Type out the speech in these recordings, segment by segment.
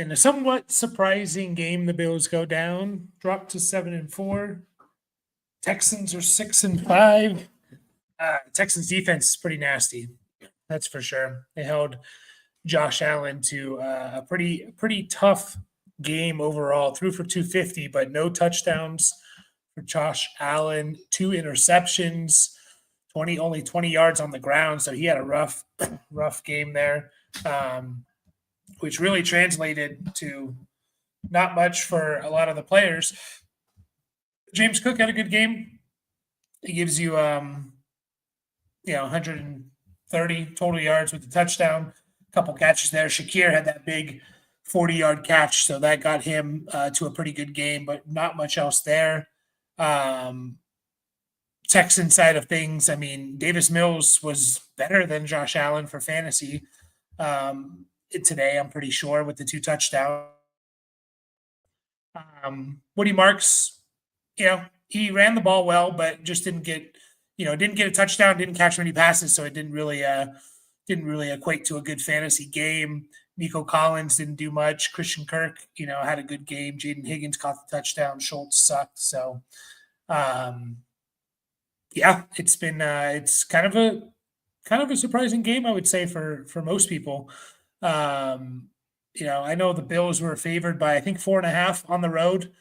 in a somewhat surprising game, the Bills go down, drop to 7-4. Texans are 6-5. Texans defense is pretty nasty. That's for sure. They held Josh Allen to a pretty tough game overall. Threw for 250, but no touchdowns for Josh Allen. 2 interceptions, only 20 yards on the ground. So he had a rough game there, which really translated to not much for a lot of the players. James Cook had a good game. He gives you 130 total yards with the touchdown, a couple catches there. Shakir had that big 40-yard catch, so that got him to a pretty good game, but not much else there. Texan side of things, I mean, Davis Mills was better than Josh Allen for fantasy today, I'm pretty sure, with the 2 touchdowns. Woody Marks, he ran the ball well, but just didn't get a touchdown, didn't catch many passes, so it didn't really equate to a good fantasy game. Nico Collins didn't do much. Christian Kirk, had a good game. Jaden Higgins caught the touchdown. Schultz sucked. So, it's been it's kind of a surprising game, I would say, for most people. I know the Bills were favored by I think 4.5 on the road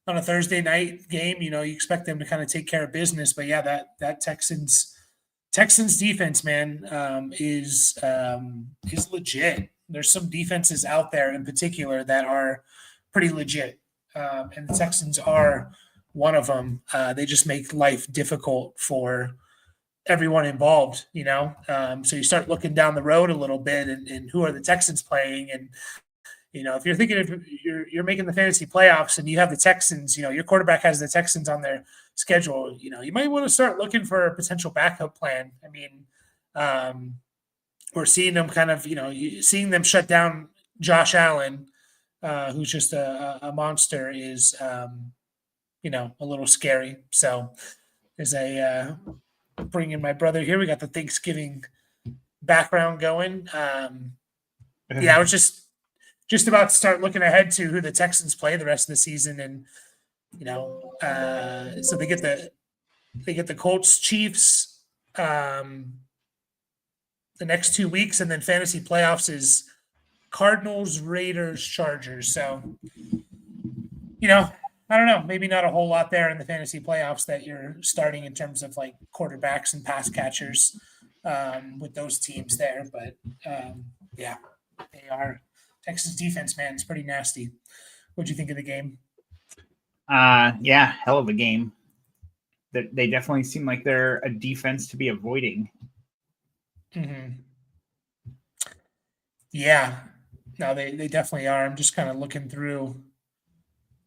on a Thursday night game. You expect them to kind of take care of business, but that Texans defense, man, is legit. There's some defenses out there in particular that are pretty legit, and the Texans are one of them. They just make life difficult for everyone involved, so you start looking down the road a little bit and who are the Texans playing, and if you're thinking if you're making the fantasy playoffs and you have the Texans, your quarterback has the Texans on their schedule, you might want to start looking for a potential backup plan. I mean, we're seeing them seeing them shut down Josh Allen, who's just a monster, is a little scary. So as I bring in my brother here, we got the Thanksgiving background going. I was just about to start looking ahead to who the Texans play the rest of the season, and so they get the Colts, Chiefs, the next 2 weeks, and then fantasy playoffs is Cardinals, Raiders, Chargers. So, I don't know, maybe not a whole lot there in the fantasy playoffs that you're starting in terms of like quarterbacks and pass catchers with those teams there, but they are. Texas defense, man, it's pretty nasty. What'd you think of the game? Hell of a game. They definitely seem like they're a defense to be avoiding. Mm-hmm. Yeah, no, they definitely are. I'm just kind of looking through.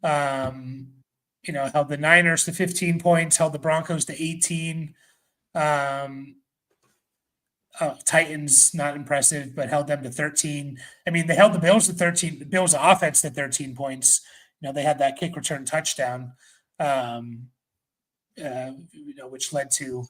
Held the Niners to 15 points, held the Broncos to 18. Titans, not impressive, but held them to 13. I mean, they held the Bills to 13. The Bills' offense to 13 points. They had that kick return touchdown, which led to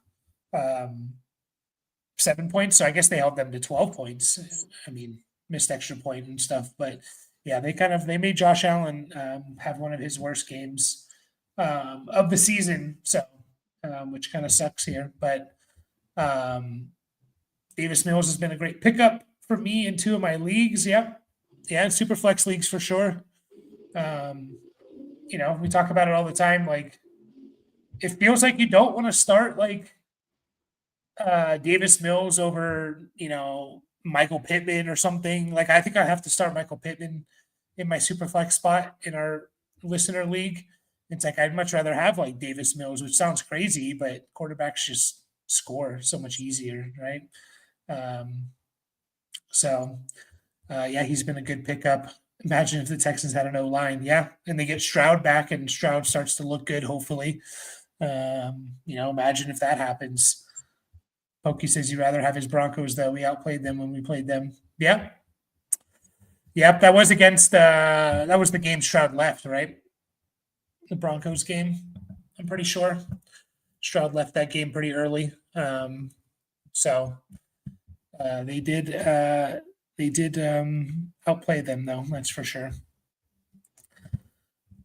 7 points. So I guess they held them to 12 points. I mean, missed extra point and stuff. But yeah, they made Josh Allen have one of his worst games of the season. So, which kind of sucks here. But Davis Mills has been a great pickup for me in 2 of my leagues. Yep. Yeah, super flex leagues for sure. We talk about it all the time. Like, it feels like you don't want to start like Davis Mills over, Michael Pittman or something. Like, I think I have to start Michael Pittman in my super flex spot in our listener league. It's like I'd much rather have like Davis Mills, which sounds crazy, but quarterbacks just score so much easier, right? He's been a good pickup. Imagine if the Texans had an O-line, and they get Stroud back, and Stroud starts to look good, hopefully. Imagine if that happens. Pokey says he'd rather have his Broncos, though. We outplayed them when we played them. Yeah. Yep, that was the game Stroud left, right? The Broncos game, I'm pretty sure. Stroud left that game pretty early. They did outplay them, though, that's for sure.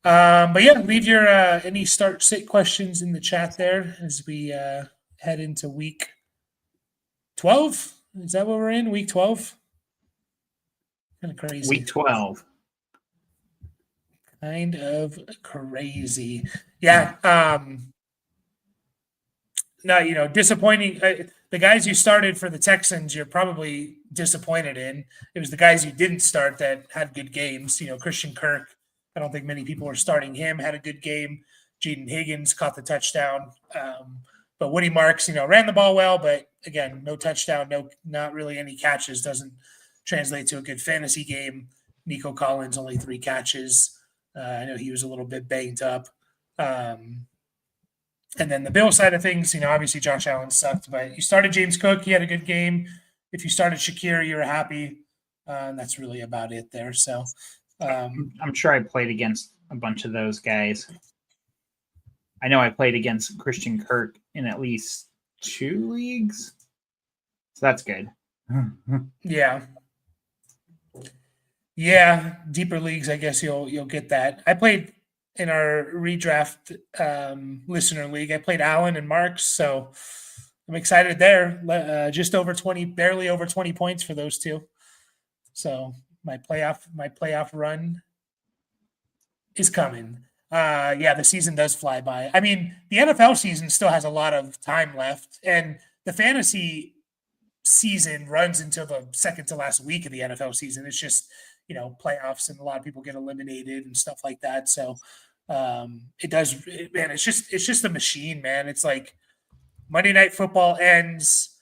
But yeah, leave your any start sit questions in the chat there as we head into week 12. Is that what we're in? Week 12? Kind of crazy. Week 12. Kind of crazy. Yeah. No, disappointing. The guys you started for the Texans, you're probably disappointed in. It was the guys you didn't start that had good games. Christian Kirk, I don't think many people were starting him, had a good game. Jaden Higgins caught the touchdown. But Woody Marks, ran the ball well, but again, no touchdown, not really any catches. Doesn't translate to a good fantasy game. Nico Collins, only 3 catches. I know he was a little bit banged up. And then the Bill side of things, obviously Josh Allen sucked, but you started James Cook. He had a good game. If you started Shakir, you were happy. And that's really about it there. So I'm sure I played against a bunch of those guys. I know I played against Christian Kirk in at least 2 leagues. So that's good. Yeah. Yeah. Deeper leagues, I guess you'll get that. I played in our redraft listener league. I played Allen and Marks, so I'm excited there. Just over 20, barely over 20 points for those two. So my playoff run is coming. Yeah, the season does fly by. I mean, the NFL season still has a lot of time left, and the fantasy season runs until the second to last week of the NFL season. It's just playoffs, and a lot of people get eliminated and stuff like that. So it does, man. It's just a machine, man. It's like Monday Night Football ends.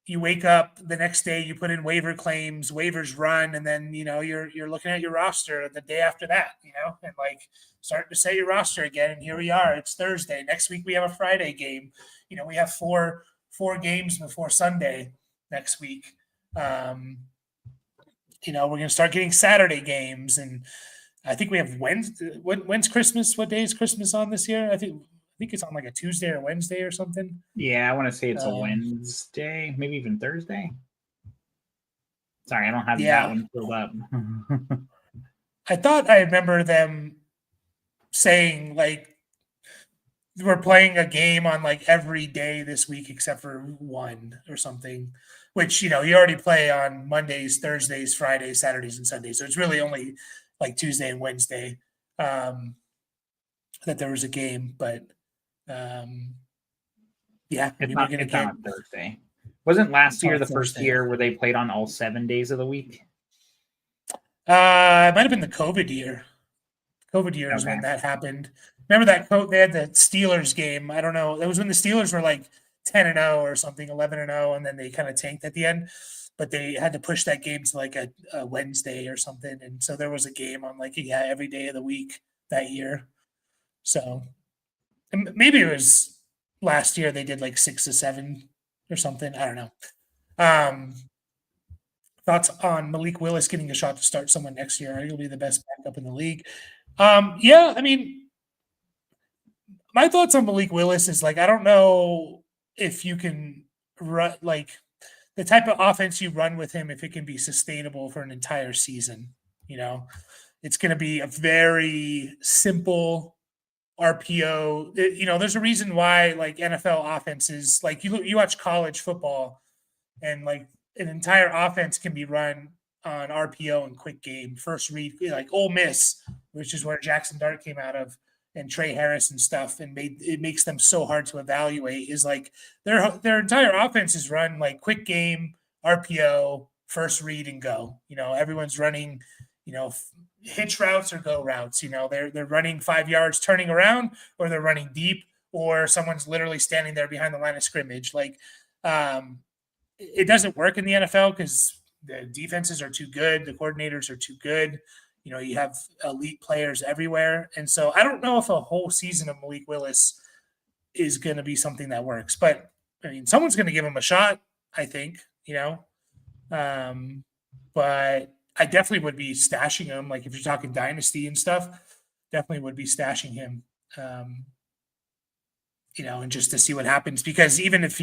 You wake up the next day, you put in waiver claims, waivers run, and then you're looking at your roster the day after that, and like starting to set your roster again. And here we are. It's Thursday. Next week we have a Friday game. We have four games before Sunday next week. We're going to start getting Saturday games, and I think we have Wednesday. When's Christmas? What day is Christmas on this year? I think it's on like a Tuesday or Wednesday or something. Yeah, I want to say it's a Wednesday, maybe even Thursday. Sorry, I don't have that one filled up. I thought I remember them saying like we're playing a game on like every day this week except for one or something, which you already play on Mondays, Thursdays, Fridays, Saturdays, and Sundays. So it's really only like Tuesday and Wednesday that there was a game, but yeah, it's not on Thursday. Wasn't last year the first year where they played on all 7 days of the week? It might have been the COVID year. COVID year is when that happened. Remember that they had the Steelers game. I don't know. That was when the Steelers were like 10-0 or something, 11-0, and then they kind of tanked at the end. But they had to push that game to like a Wednesday or something, and so there was a game on like every day of the week that year. So maybe it was last year they did like 6 to 7 or something. I don't know. Thoughts on Malik Willis getting a shot to start someone next year? I think he'll be the best backup in the league. Yeah, I mean, my thoughts on Malik Willis is like I don't know if you can run like the type of offense you run with him, if it can be sustainable for an entire season. It's going to be a very simple RPO. There's a reason why like NFL offenses, like you watch college football and like an entire offense can be run on RPO and quick game, first read, like Ole Miss, which is where Jackson Dart came out of, and Trey Harris and stuff, and it makes them so hard to evaluate. Is like their entire offense is run like quick game, RPO, first read and go. Everyone's running, hitch routes or go routes. They're running 5 yards, turning around, or they're running deep, or someone's literally standing there behind the line of scrimmage. Like, it doesn't work in the NFL because the defenses are too good, the coordinators are too good. You have elite players everywhere. And so I don't know if a whole season of Malik Willis is going to be something that works. But, I mean, someone's going to give him a shot, I think, but I definitely would be stashing him. Like, if you're talking dynasty and stuff, definitely would be stashing him, and just to see what happens. Because even if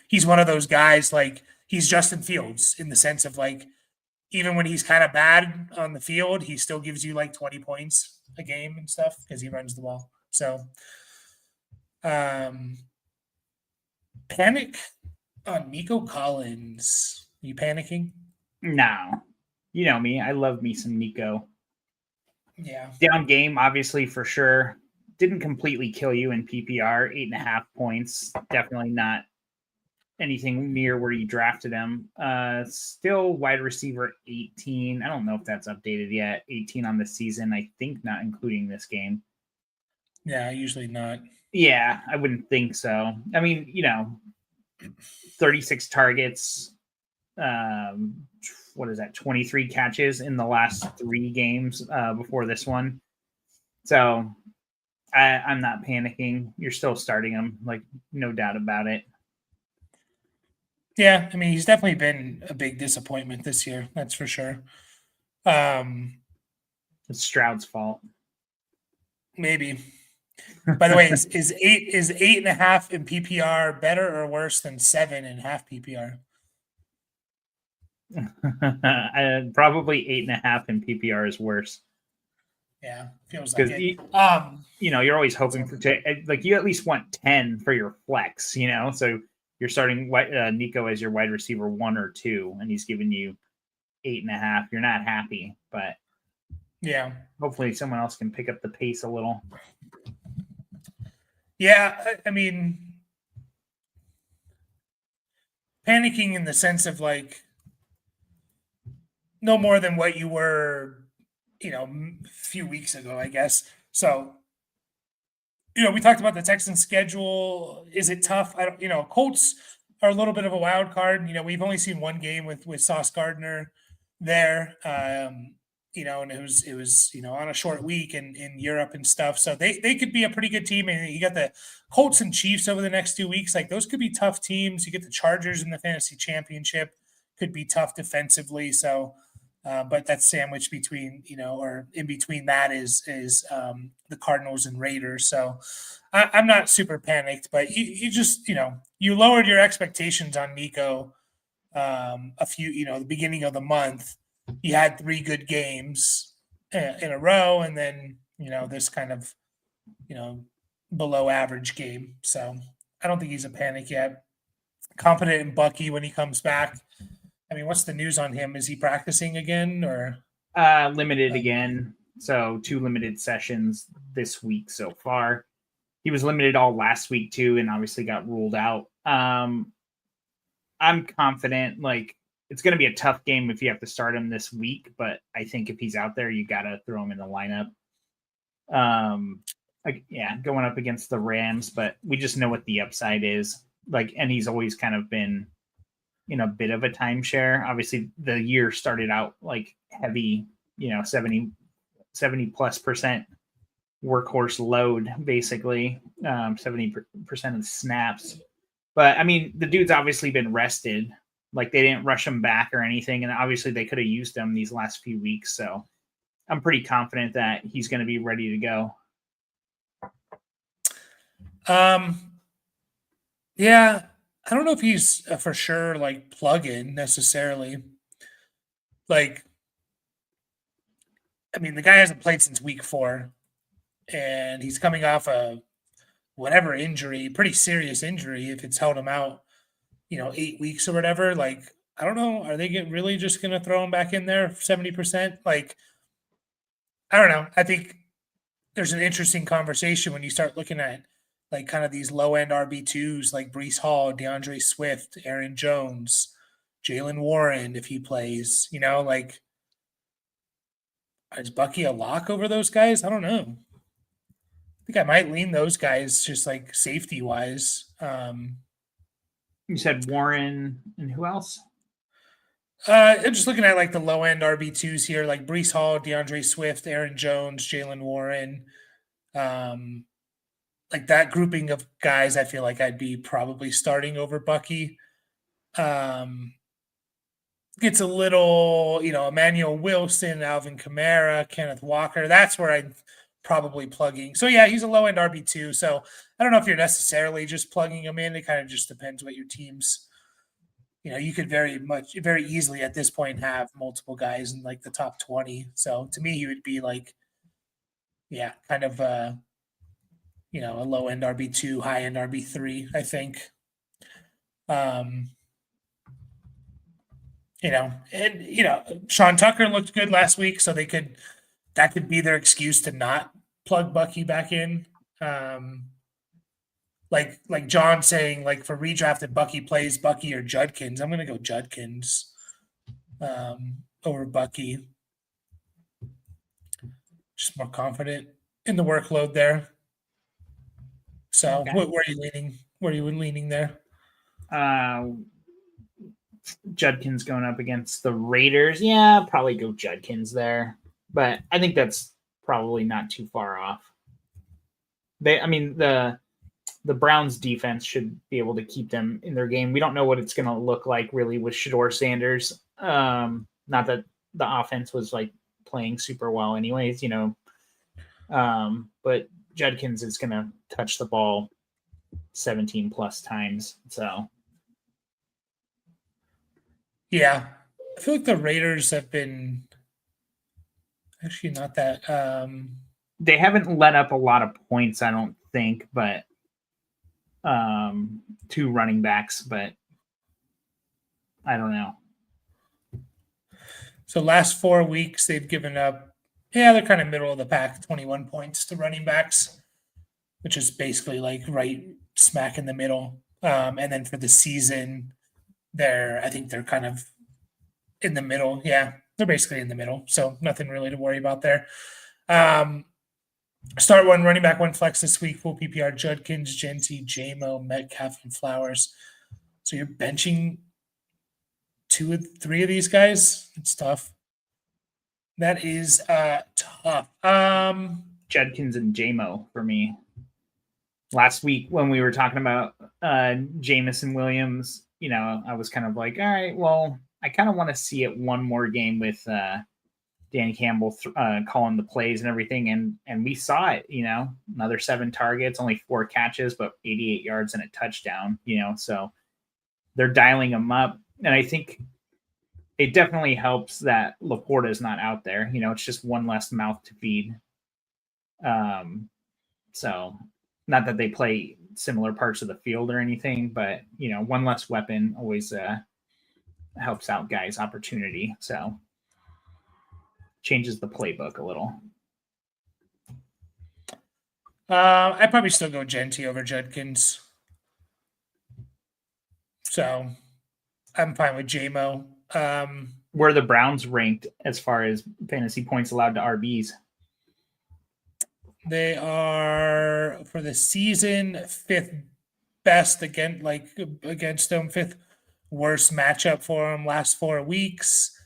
he's one of those guys, like, he's Justin Fields in the sense of, like, even when he's kind of bad on the field, he still gives you like 20 points a game and stuff because he runs the ball. So, panic on Nico Collins. Are you panicking? No. You know me. I love me some Nico. Yeah. Down game, obviously, for sure. Didn't completely kill you in PPR. 8.5 points. Definitely not anything near where you drafted him. Still wide receiver 18. I don't know if that's updated yet. 18 on the season. I think not including this game. Yeah, usually not. Yeah, I wouldn't think so. I mean, 36 targets. What is that? 23 catches in the last 3 games before this one. So I'm not panicking. You're still starting him, like no doubt about it. Yeah, I mean, he's definitely been a big disappointment this year. That's for sure. It's Stroud's fault. Maybe. By the way, is 8.5 in PPR better or worse than 7.5 PPR? Probably 8.5 in PPR is worse. Yeah, feels like it. You're always hoping for like you at least want 10 for your flex. So you're starting Nico as your wide receiver 1 or 2, and he's giving you 8.5. You're not happy, but yeah, hopefully someone else can pick up the pace a little. Yeah, I mean, panicking in the sense of like no more than what you were, a few weeks ago, I guess. So, we talked about the Texans schedule. Is it tough? I don't, Colts are a little bit of a wild card. We've only seen one game with Sauce Gardner there. And it was on a short week in Europe and stuff. So they could be a pretty good team. And you got the Colts and Chiefs over the next 2 weeks. Like those could be tough teams. You get the Chargers in the fantasy championship, could be tough defensively. So, but that's sandwiched between, or in between that is the Cardinals and Raiders. So I'm not super panicked, but you just, you lowered your expectations on Nico the beginning of the month. He had 3 good games in a row, and then this kind of below average game. So I don't think he's a panic yet. Confident in Bucky when he comes back. I mean, what's the news on him? Is he practicing again or limited again? So 2 limited sessions this week so far. He was limited all last week too, and obviously got ruled out. I'm confident. Like it's going to be a tough game if you have to start him this week, but I think if he's out there, you got to throw him in the lineup. Going up against the Rams, but we just know what the upside is. Like, and he's always kind of been in a bit of a timeshare. Obviously, the year started out like heavy, 70+% workhorse load, basically 70% of snaps. But I mean, the dude's obviously been rested. Like they didn't rush him back or anything, and obviously they could have used him these last few weeks. So I'm pretty confident that he's going to be ready to go. Yeah, I don't know if he's for sure like plug-in necessarily. Like, I mean, the guy hasn't played since week 4, and he's coming off a whatever injury, pretty serious injury if it's held him out, 8 weeks or whatever. Like, I don't know. Are they really just going to throw him back in there 70%? Like, I don't know. I think there's an interesting conversation when you start looking at like kind of these low end RB2s like Breece Hall, DeAndre Swift, Aaron Jones, Jalen Warren, if he plays, like is Bucky a lock over those guys? I don't know. I think I might lean those guys just like safety wise. You said Warren and who else? I'm just looking at like the low end RB2s here, like Breece Hall, DeAndre Swift, Aaron Jones, Jalen Warren. Like that grouping of guys, I feel like I'd be probably starting over Bucky. Gets a little, Emmanuel Wilson, Alvin Kamara, Kenneth Walker. That's where I'd probably plugging. So yeah, he's a low end RB2. So I don't know if you're necessarily just plugging him in. It kind of just depends what your team's you could very easily at this point have multiple guys in like the top 20. So to me, he would be like, yeah, kind of a low end RB2, high end RB3, I think. Um, Sean Tucker looked good last week, so that could be their excuse to not plug Bucky back in. Like John saying, like for redrafted Bucky plays Bucky or Judkins. I'm gonna go Judkins over Bucky. Just more confident in the workload there. So Okay. where are you leaning? Where are you leaning there? Judkins going up against the Raiders. Yeah, probably go Judkins there. But I think that's probably not too far off. The Browns defense should be able to keep them in their game. We don't know what it's going to look like really with Shedeur Sanders. Not that the offense was like playing super well anyways, but Judkins is going to touch the ball 17 plus times. So yeah, I feel like the Raiders have been actually not that. They haven't let up a lot of points, I don't think, but two running backs, but I don't know. So last 4 weeks they've given up. Yeah, they're kind of middle of the pack, 21 points to running backs, which is basically like right smack in the middle. And then for the season, I think they're kind of in the middle. Yeah, they're basically in the middle. So nothing really to worry about there. Start one, running back, one flex this week. Full PPR, Judkins, Genty, JMO, Metcalf, and Flowers. So you're benching 2 or 3 of these guys. It's tough. That is tough. Judkins and JMO for me. Last week when we were talking about Jameson Williams, I was kind of like, all right, well, I kind of want to see it one more game with Danny Campbell calling the plays and everything. And we saw it, another 7 targets, only 4 catches, but 88 yards and a touchdown, so they're dialing him up. And I think it definitely helps that Laporta is not out there. It's just one less mouth to feed. So not that they play similar parts of the field or anything, but, one less weapon always helps out guys' opportunity. So changes the playbook a little. I'd probably still go Genty over Judkins. So I'm fine with JMO. Where are the Browns ranked as far as fantasy points allowed to RBs? They are for the season 5th best against them, 5th worst matchup for them last 4 weeks.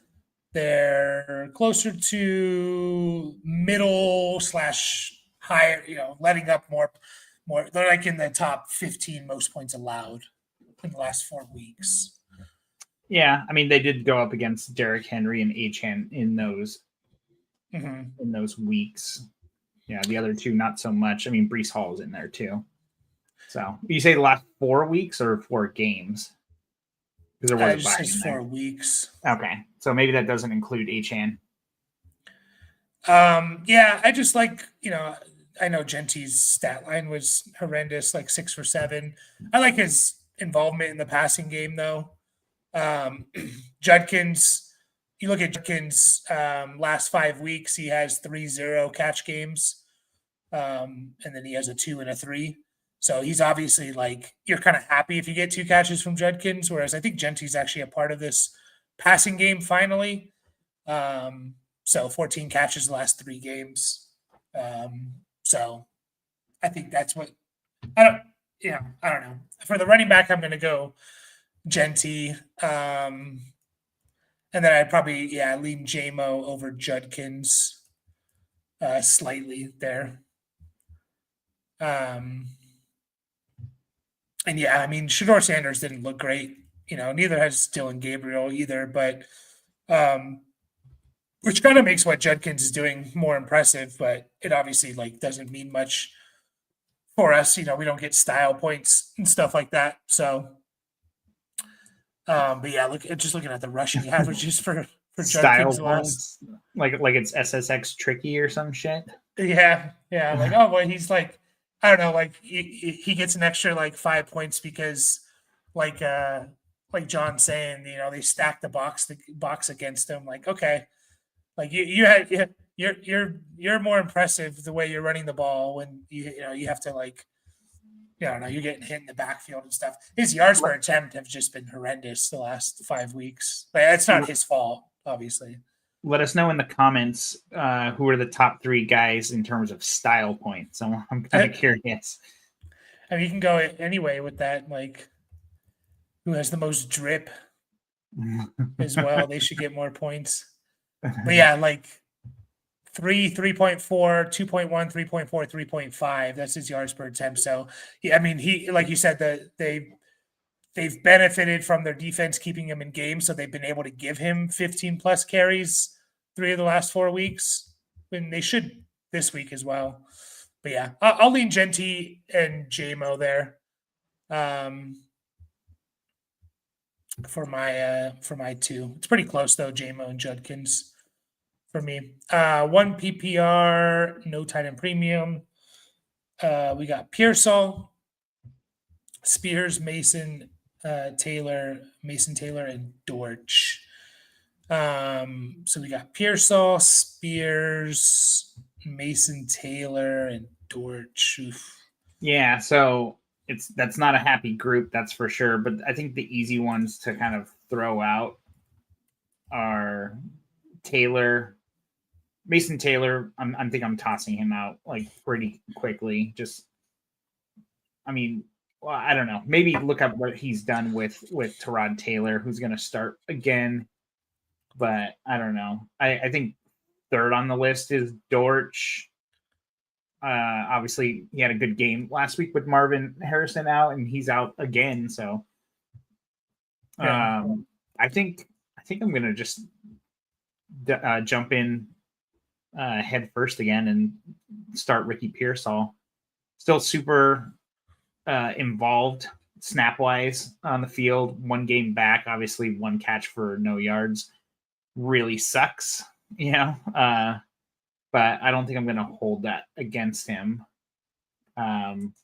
They're closer to middle / higher, letting up more. They're like in the top 15 most points allowed in the last 4 weeks. Yeah, they did go up against Derrick Henry and Achane in those in those weeks. Yeah, the other two not so much. Breece Hall is in there too. So you say the last 4 weeks or 4 games? Because there was just says 4 weeks. Okay, so maybe that doesn't include Achane. Yeah, I just like I know Genty's stat line was horrendous, like 6 for 7. I like his involvement in the passing game though. Judkins, you look at Judkins last 5 weeks, he has 3 0 catch games, and then he has a 2 and a 3. So he's obviously like, you're kind of happy if you get 2 catches from Judkins, whereas I think Genty's actually a part of this passing game finally. So 14 catches the last 3 games. So I think that's what I don't know. For the running back, I'm going to go Genty. And then I'd probably, lean JMO over Judkins slightly there. And Shedeur Sanders didn't look great. Neither has Dylan Gabriel either, but which kind of makes what Judkins is doing more impressive, but it obviously doesn't mean much for us. We don't get style points and stuff like that. So But yeah, just looking at the rushing averages for Style Judkins last. points, like it's SSX tricky or some shit. Yeah, like, oh boy, he's like, I don't know, like he gets an extra like 5 points because like John's saying, they stack the box against him. Like, okay, like you're more impressive the way you're running the ball when you have to like, I don't know, you're getting hit in the backfield and stuff. His yards per attempt have just been horrendous the last 5 weeks. Like, it's not his fault, obviously. Let us know in the comments who are the top 3 guys in terms of style points. I'm kind of curious. I mean, you can go anyway with that. Like, who has the most drip as well? They should get more points. But yeah, like 3.4, 2.1, 3.4, 3.5. That's his yards per attempt. So yeah, I mean, he, like you said, they've benefited from their defense keeping him in games, so they've been able to give him 15 plus carries 3 of the last 4 weeks, and they should this week as well. But yeah, I'll lean Genty and JMO there for my 2. It's pretty close though, JMO and Judkins for me. 1 PPR, no tight end premium. We got Pearsall, Spears, Mason, Taylor, and Dortch. So we got Pearsall, Spears, Mason, Taylor, and Dortch. Oof. Yeah, so that's not a happy group, that's for sure. But I think the easy ones to kind of throw out are Mason Taylor. I think I'm tossing him out like pretty quickly. Just, I mean, well, I don't know. Maybe look up what he's done with Tyrod Taylor, who's going to start again. But I don't know. I think third on the list is Dortch. Obviously, he had a good game last week with Marvin Harrison out, and he's out again. So, I think I'm gonna just jump in head first again and start Ricky Pearsall. Still super involved snap wise on the field. 1 game back, obviously 1 catch for no yards. Really sucks, but I don't think I'm going to hold that against him. And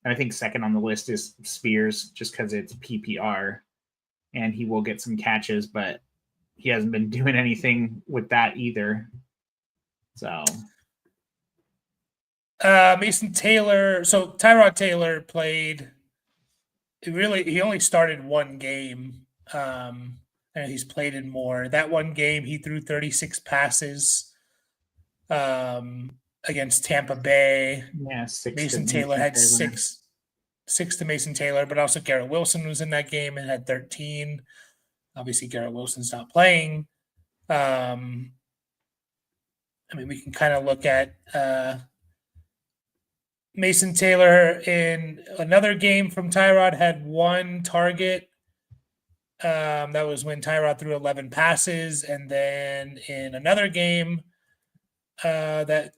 I think second on the list is Spears, just because it's PPR, and he will get some catches, but he hasn't been doing anything with that either. So, Mason Taylor. So Tyrod Taylor played. He only started 1 game. And he's played in more. That 1 game, he threw 36 passes against Tampa Bay. Yeah, Mason Taylor had 6 to Mason Taylor, but also Garrett Wilson was in that game and had 13. Obviously, Garrett Wilson's not playing. I mean, we can kind of look at Mason Taylor in another game from Tyrod had 1 target. That was when Tyrod threw 11 passes. And then in another game that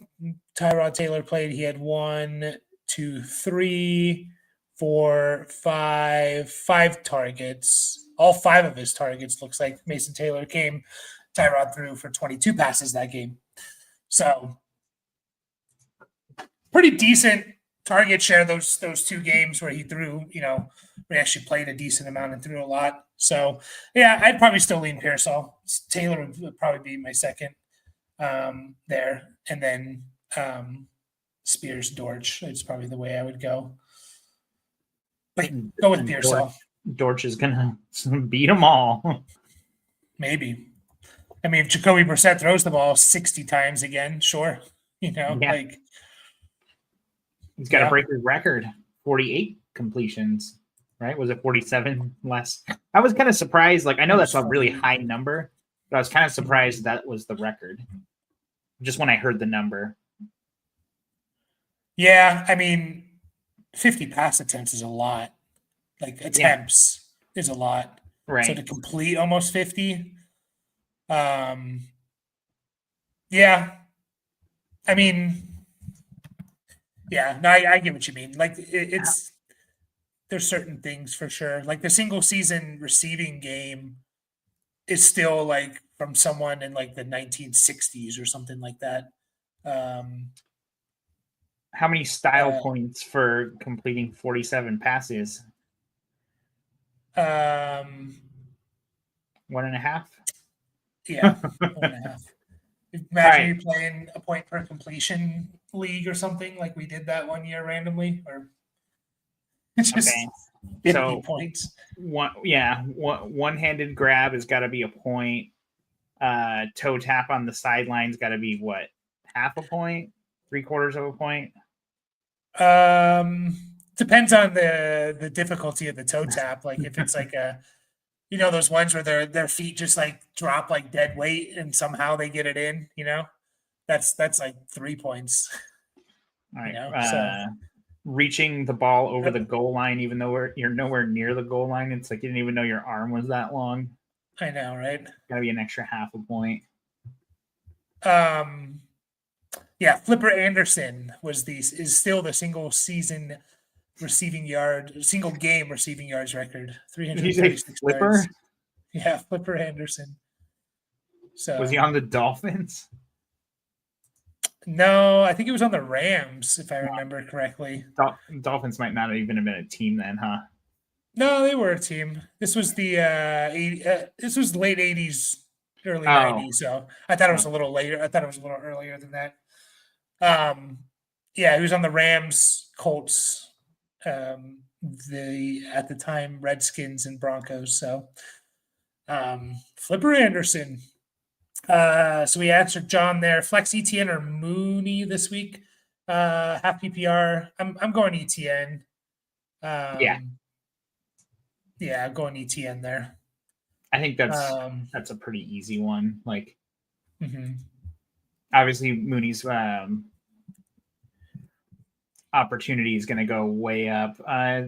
Tyrod Taylor played, he had 1, 2, 3, 4, 5 targets. All 5 of his targets looks like Mason Taylor Tyrod threw for 22 passes that game. So pretty decent target share those 2 games where he threw, he actually played a decent amount and threw a lot. So yeah, I'd probably still lean Pearsall. Taylor would probably be my second there, and then Spears, Dortch. It's probably the way I would go. But go with Pearsall. Dortch is gonna beat them all. Maybe. I mean, if Jacoby Brissett throws the ball 60 times again, sure. Like he's got to break his record. 48 completions, right? Was it 47 last? I was kind of surprised. Like, I know that's a really high number, but I was kind of surprised that was the record. Just when I heard the number. Yeah, I mean, 50 pass attempts is a lot. Like, attempts is a lot. Right. So to complete almost 50. Yeah. I mean, yeah, no, I get what you mean. Like, it's there's certain things for sure. Like the single season receiving game is still like from someone in like the 1960s or something like that. Um, How many style uh, points for completing 47 passes? um, 1.5. yeah, 1.5. All Imagine right. you playing a point per completion league or something like we did that one year randomly, or Okay. just 50 So points. one-handed grab has got to be a point. Toe tap on the sidelines got to be what? Half a point? 3/4 of a point? Depends on the difficulty of the toe tap. Like if it's like a those ones where their feet just like drop like dead weight and somehow they get it in, that's like 3 points, All right. So Reaching the ball over the goal line, even though you're nowhere near the goal line. It's like you didn't even know your arm was that long. I know, right? Got to be an extra half a point. Um, yeah, Flipper Anderson is still the single game receiving yards record, Did you say 336 Flipper? yards. Yeah, Flipper Anderson. So Was he on the Dolphins? No, I think it was on the Rams, if I remember correctly. Dolphins might not have even have been a team then, huh? No, they were a team. This was the this was late 80s, early Oh. 90s. So I thought it was a little later. I thought it was a little earlier than that. Yeah, he was on the Rams, Colts, the at the time Redskins and Broncos. So Flipper Anderson. So we answered John there. Flex ETN or Mooney this week. Half PPR. I'm going ETN. Yeah. Yeah, I'm going ETN there. I think that's a pretty easy one. Like, mhm. obviously Mooney's opportunity is going to go way up.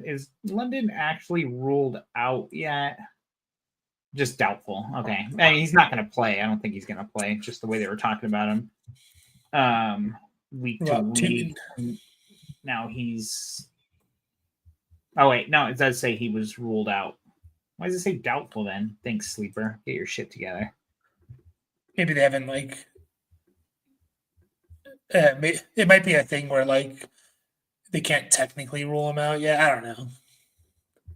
Is London actually ruled out yet? Just doubtful. Okay. I mean, he's not going to play. I don't think he's going to play. Just the way they were talking about him. Week to week. Now he's. Oh wait, no, it does say he was ruled out. Why does it say doubtful then? Thanks, Sleeper. Get your shit together. Maybe they haven't like. It might be a thing where like they can't technically rule him out yet. I don't know,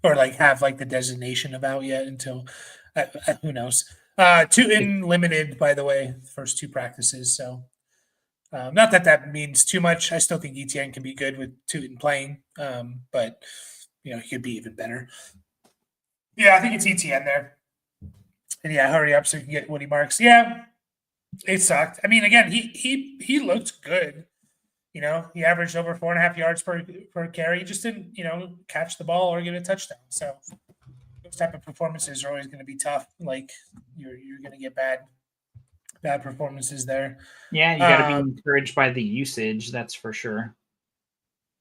or like have like the designation of out yet until who knows. Two in limited, by the way, first two practices. So not that means too much. I still think ETN can be good with Tootin playing, but he could be even better. Yeah, I think it's ETN there. And yeah, hurry up so you can get Woody Marks. Yeah, it sucked. I mean, again, he looked good. He averaged over 4.5 yards per carry. He just didn't, catch the ball or get a touchdown. So those type of performances are always going to be tough. Like you're going to get bad performances there. Yeah, you got to be encouraged by the usage. That's for sure.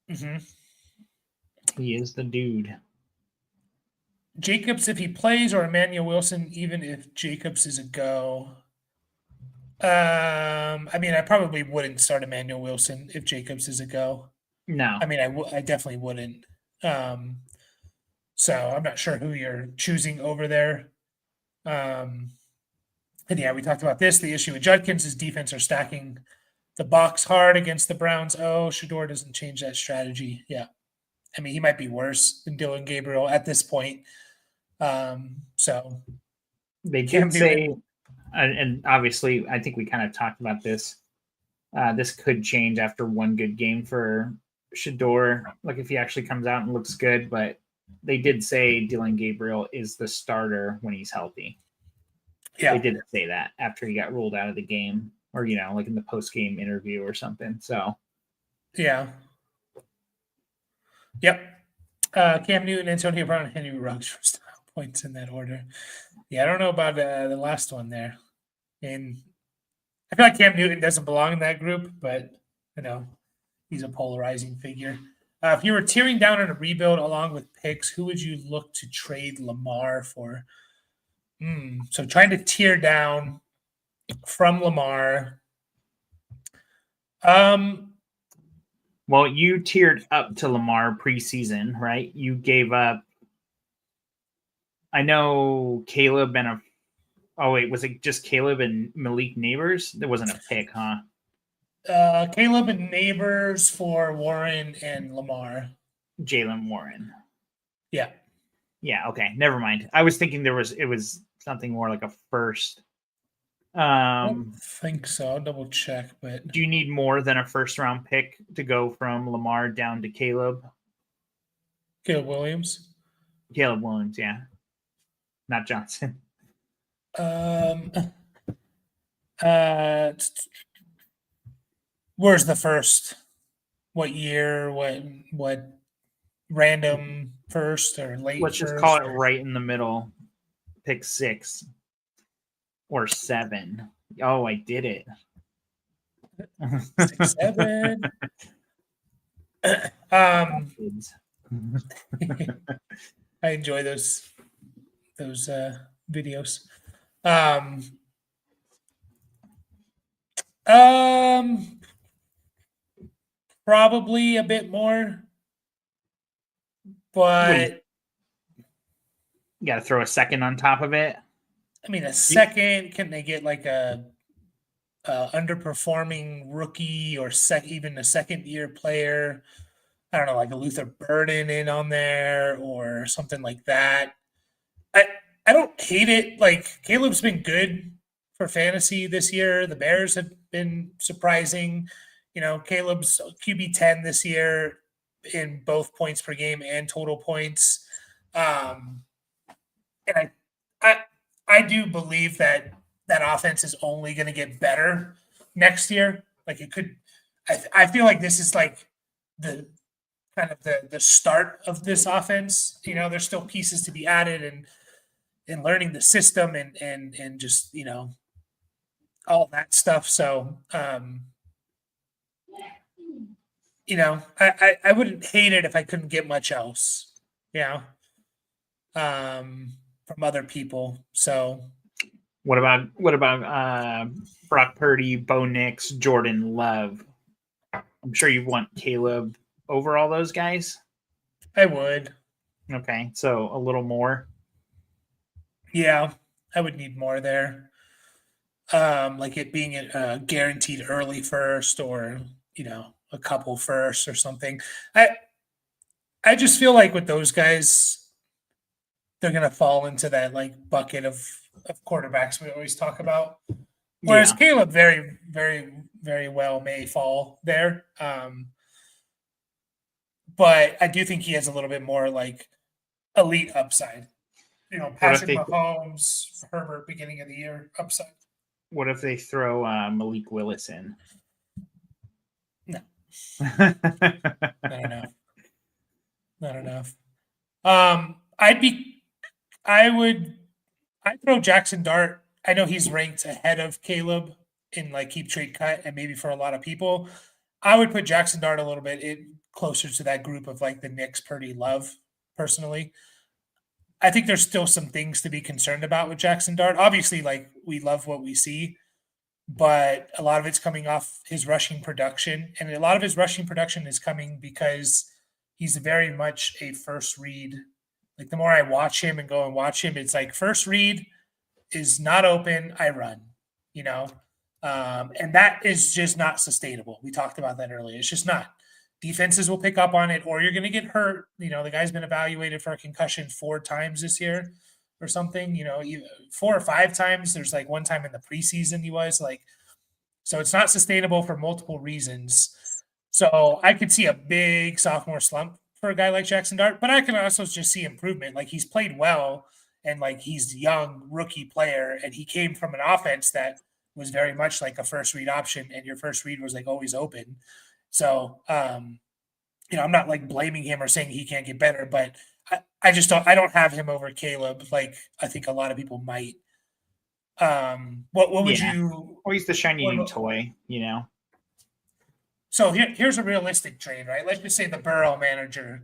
Mm-hmm. He is the dude. Jacobs if he plays, or Emmanuel Wilson even if Jacobs is a go. I mean, I probably wouldn't start Emmanuel Wilson if Jacobs is a go. No. I mean, I definitely wouldn't. So I'm not sure who you're choosing over there. And yeah, we talked about this. The issue with Judkins is defense are stacking the box hard against the Browns. Oh, Shador doesn't change that strategy. Yeah. I mean, he might be worse than Dillon Gabriel at this point. So they did say, and obviously, I think we kind of talked about this. This could change after one good game for Shador. Like if he actually comes out and looks good, but they did say Dillon Gabriel is the starter when he's healthy. Yeah, they did say that after he got ruled out of the game, or like in the post-game interview or something. So, yeah, yep. Cam Newton, Antonio Brown, Henry Ruggs for style points in that order. Yeah, I don't know about the last one there, and I feel like Cam Newton doesn't belong in that group, but he's a polarizing figure. If you were tearing down in a rebuild along with picks, who would you look to trade Lamar for? So trying to tear down from Lamar. Well, you tiered up to Lamar preseason, right? You gave up. I know Caleb and a. Oh wait, was it just Caleb and Malik Neighbors? There wasn't a pick, huh? Caleb and Neighbors for Warren and Lamar. Jalen Warren. Yeah. Yeah. Okay. Never mind. I was thinking it was something more like a first. I don't think so. I'll double check, but Do you need more than a first round pick to go from Lamar down to Caleb? Caleb Williams. Caleb Williams, yeah. Not Johnson. Where's the first? What year? What random first or late Let's just first? call it right in the middle. Pick 6 or 7. Oh, I did it. 6, 7. I enjoy those videos. Probably a bit more, but you got to throw a second on top of it. I mean, a second. Can they get like a underperforming rookie or even a second year player? I don't know, like a Luther Burden in on there or something like that. I don't hate it. Like Caleb's been good for fantasy this year. The Bears have been surprising. You know, Caleb's QB 10 this year in both points per game and total points. And I do believe that offense is only going to get better next year. Like it could, I feel like this is like the kind of the start of this offense. You know, there's still pieces to be added and learning the system and just, you know, all that stuff. So, you know, I wouldn't hate it if I couldn't get much else, you know, from other people. So what about Brock Purdy, Bo Nix, Jordan Love? I'm sure you want Caleb over all those guys. I would. Okay, so a little more. Yeah, I would need more there. Like it being a guaranteed early first or, you know, a couple first or something. I just feel like with those guys, they're gonna fall into that like bucket of quarterbacks we always talk about. Whereas Caleb very, very, very well may fall there. But I do think he has a little bit more like elite upside. You know, Patrick Mahomes, Herbert, beginning of the year upside. What if they throw Malik Willis in? No. Not enough. Not enough. I'd throw Jackson Dart. I know he's ranked ahead of Caleb in like keep trade cut and maybe for a lot of people. I would put Jackson Dart a little bit closer to that group of like the Knicks, Purdy, Love, personally. I think there's still some things to be concerned about with Jackson Dart. Obviously, like we love what we see, but a lot of it's coming off his rushing production. And a lot of his rushing production is coming because he's very much a first read. Like the more I watch him and go and watch him, it's like first read is not open, I run, you know? And that is just not sustainable. We talked about that earlier. It's just not. Defenses will pick up on it, or you're going to get hurt. You know, the guy's been evaluated for a concussion 4 times this year or something, you know, 4 or 5 times. There's like one time in the preseason he was like, so it's not sustainable for multiple reasons. So I could see a big sophomore slump for a guy like Jackson Dart, but I can also just see improvement. Like he's played well and like he's a young rookie player and he came from an offense that was very much like a first read option and your first read was like always open. So, you know, I'm not like blaming him or saying he can't get better, but I just don't have him over Caleb. Like I think a lot of people might. What would you? Well, he's the shiny new toy, you know? So here's a realistic trade, right? Let's just say the Burrow manager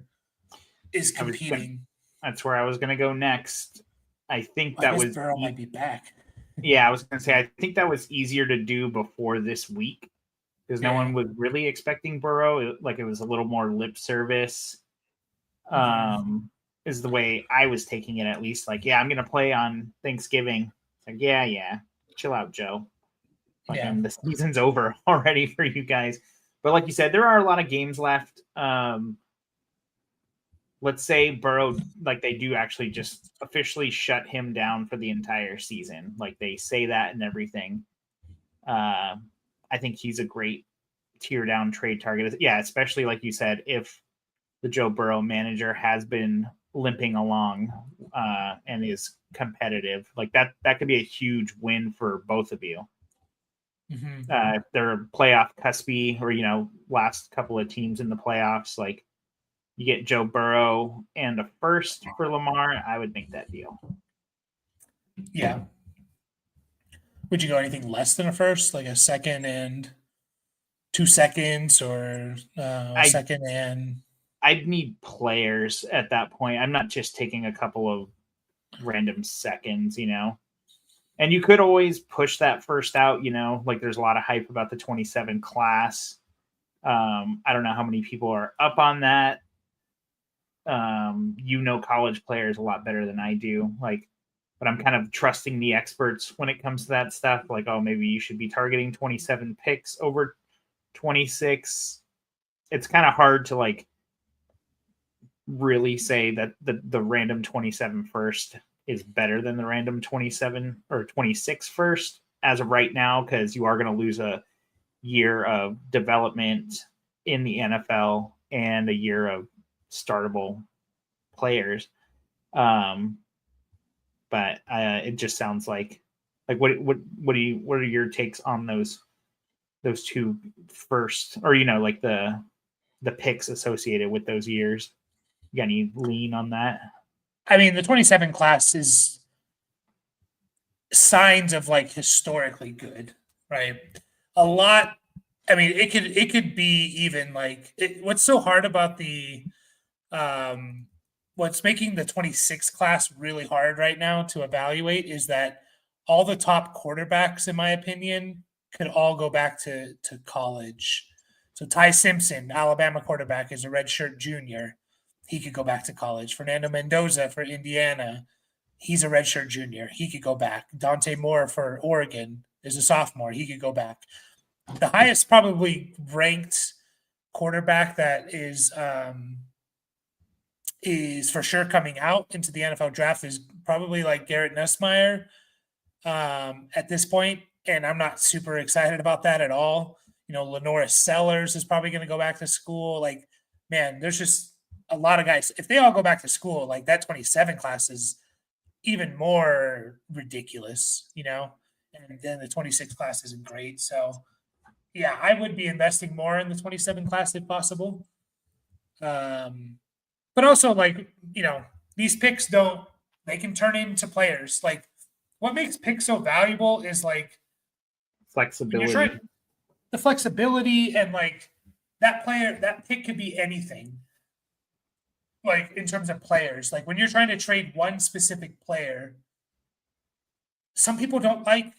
is competing. That's where I was going to go next. I think that was Burrow might be back. Yeah, I was going to say, I think that was easier to do before this week. because no one was really expecting Burrow. Like, it was a little more lip service. Is the way I was taking it, at least. Like, yeah, I'm gonna play on Thanksgiving. It's like, yeah, chill out, Joe. Fucking the season's over already for you guys. But like you said, there are a lot of games left. Let's say Burrow, like, they do actually just officially shut him down for the entire season. Like, they say that and everything. I think he's a great tier down trade target. Yeah, especially like you said, if the Joe Burrow manager has been limping along and is competitive, like that could be a huge win for both of you. They're playoff cuspy, or last couple of teams in the playoffs. Like, you get Joe Burrow and a first for Lamar, I would make that deal. Yeah. Would you go anything less than a first, like a second and 2 seconds, or a second and? I'd need players at that point. I'm not just taking a couple of random seconds, And you could always push that first out, like there's a lot of hype about the 27 class. I don't know how many people are up on that. College players a lot better than I do. Like, but I'm kind of trusting the experts when it comes to that stuff. Like, oh, maybe you should be targeting 27 picks over 26. It's kind of hard to like really say that the random 27 first is better than the random 27 or 26 first as of right now, because you are going to lose a year of development in the NFL and a year of startable players. But it just sounds like what are your takes on those two first, or like the picks associated with those years? You got any lean on that? I mean, the 27 class is signs of like historically good, right? A lot. I mean, it could be even like what's so hard about what's making the 26 class really hard right now to evaluate is that all the top quarterbacks, in my opinion, could all go back to college. So Ty Simpson, Alabama quarterback, is a redshirt junior. He could go back to college. Fernando Mendoza for Indiana, he's a redshirt junior. He could go back. Dante Moore for Oregon is a sophomore. He could go back. The highest probably ranked quarterback that is for sure coming out into the NFL draft is probably like Garrett Nussmeier at this point, and I'm not super excited about that at all. Lenora Sellers is probably going to go back to school. Like, man, there's just a lot of guys. If they all go back to school, like that 27 class is even more ridiculous, and then the 26 class isn't great. So, yeah, I would be investing more in the 27 class if possible. But also, like, these picks they can turn into players. Like, what makes picks so valuable is like flexibility. The flexibility, and like that pick could be anything. Like, in terms of players, like when you're trying to trade one specific player, some people don't like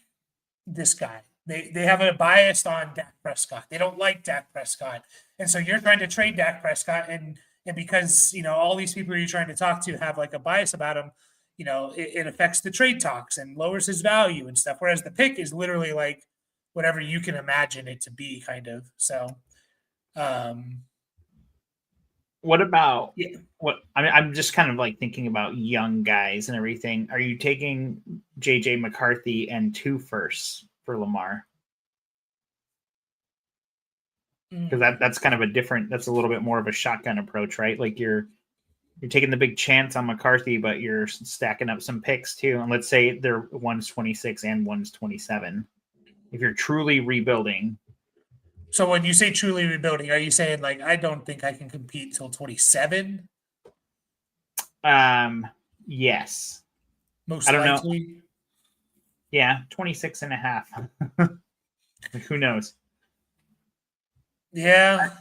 this guy. They have a bias on Dak Prescott. They don't like Dak Prescott. And so you're trying to trade Dak Prescott, and because, all these people you're trying to talk to have like a bias about him, it affects the trade talks and lowers his value and stuff. Whereas the pick is literally like whatever you can imagine it to be, kind of. So, what about I'm just kind of like thinking about young guys and everything. Are you taking JJ McCarthy and 2 firsts for Lamar? Because that's kind of that's a little bit more of a shotgun approach, right? Like you're taking the big chance on McCarthy, but you're stacking up some picks too. And let's say they're one's 26 and one's 27. If you're truly rebuilding. So when you say truly rebuilding, are you saying like, I don't think I can compete till 27? Yes. Most likely. Know. Yeah, 26 and a half. Like, who knows? Yeah.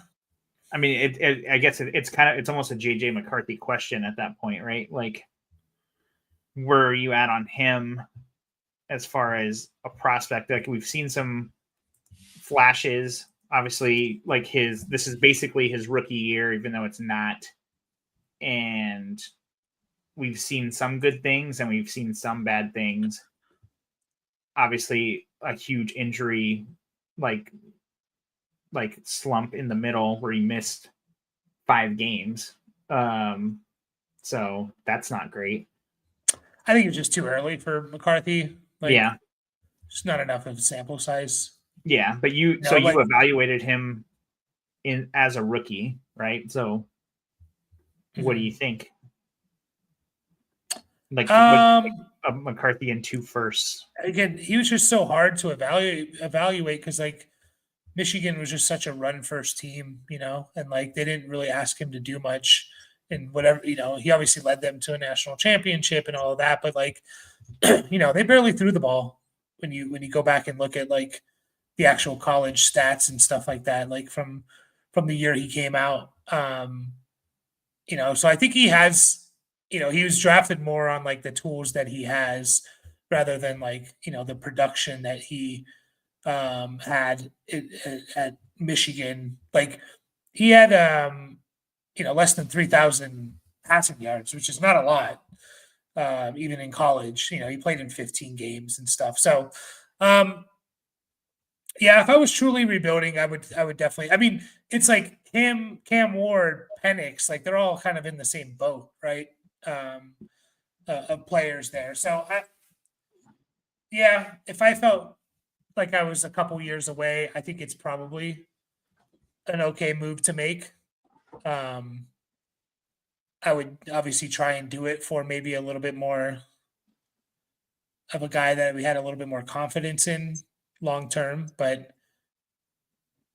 I mean, I guess it's almost a JJ McCarthy question at that point, right? Like, where are you at on him as far as a prospect? Like, we've seen some flashes obviously, like this is basically his rookie year, even though it's not. And we've seen some good things and we've seen some bad things. Obviously, a huge injury, like slump in the middle where he missed 5 games. So that's not great. I think it was just too early for McCarthy. Like, Yeah. just not enough of a sample size. Yeah, but you evaluated him as a rookie, right? So what do you think? Like McCarthy in 2 firsts. Again, he was just so hard to evaluate because like Michigan was just such a run first team, and like they didn't really ask him to do much and whatever, he obviously led them to a national championship and all of that, but like, they barely threw the ball when you go back and look at like the actual college stats and stuff like that, like from the year he came out. So I think he has, he was drafted more on like the tools that he has rather than like, the production that he had at Michigan. Like he had, less than 3,000 passing yards, which is not a lot, even in college. He played in 15 games and stuff. So, yeah, if I was truly rebuilding, I would definitely. I mean, it's like him, Cam Ward, Penix, like they're all kind of in the same boat, right? Of players there. So, if I felt like I was a couple years away, I think it's probably an okay move to make. I would obviously try and do it for maybe a little bit more of a guy that we had a little bit more confidence in long term, but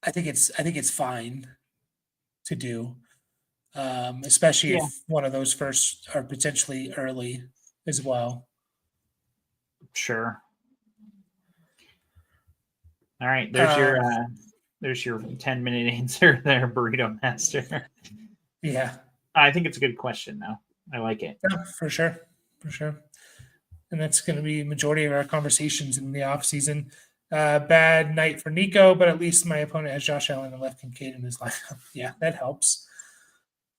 I think it's fine to do, especially if one of those first are potentially early as well. Sure. All right, there's your 10-minute answer there, Burrito Master. Yeah, I think it's a good question, though. I like it. Yeah, for sure. And that's going to be majority of our conversations in the off season. Bad night for Nico, but at least my opponent has Josh Allen and Left Kincaid in his lineup. Yeah, that helps.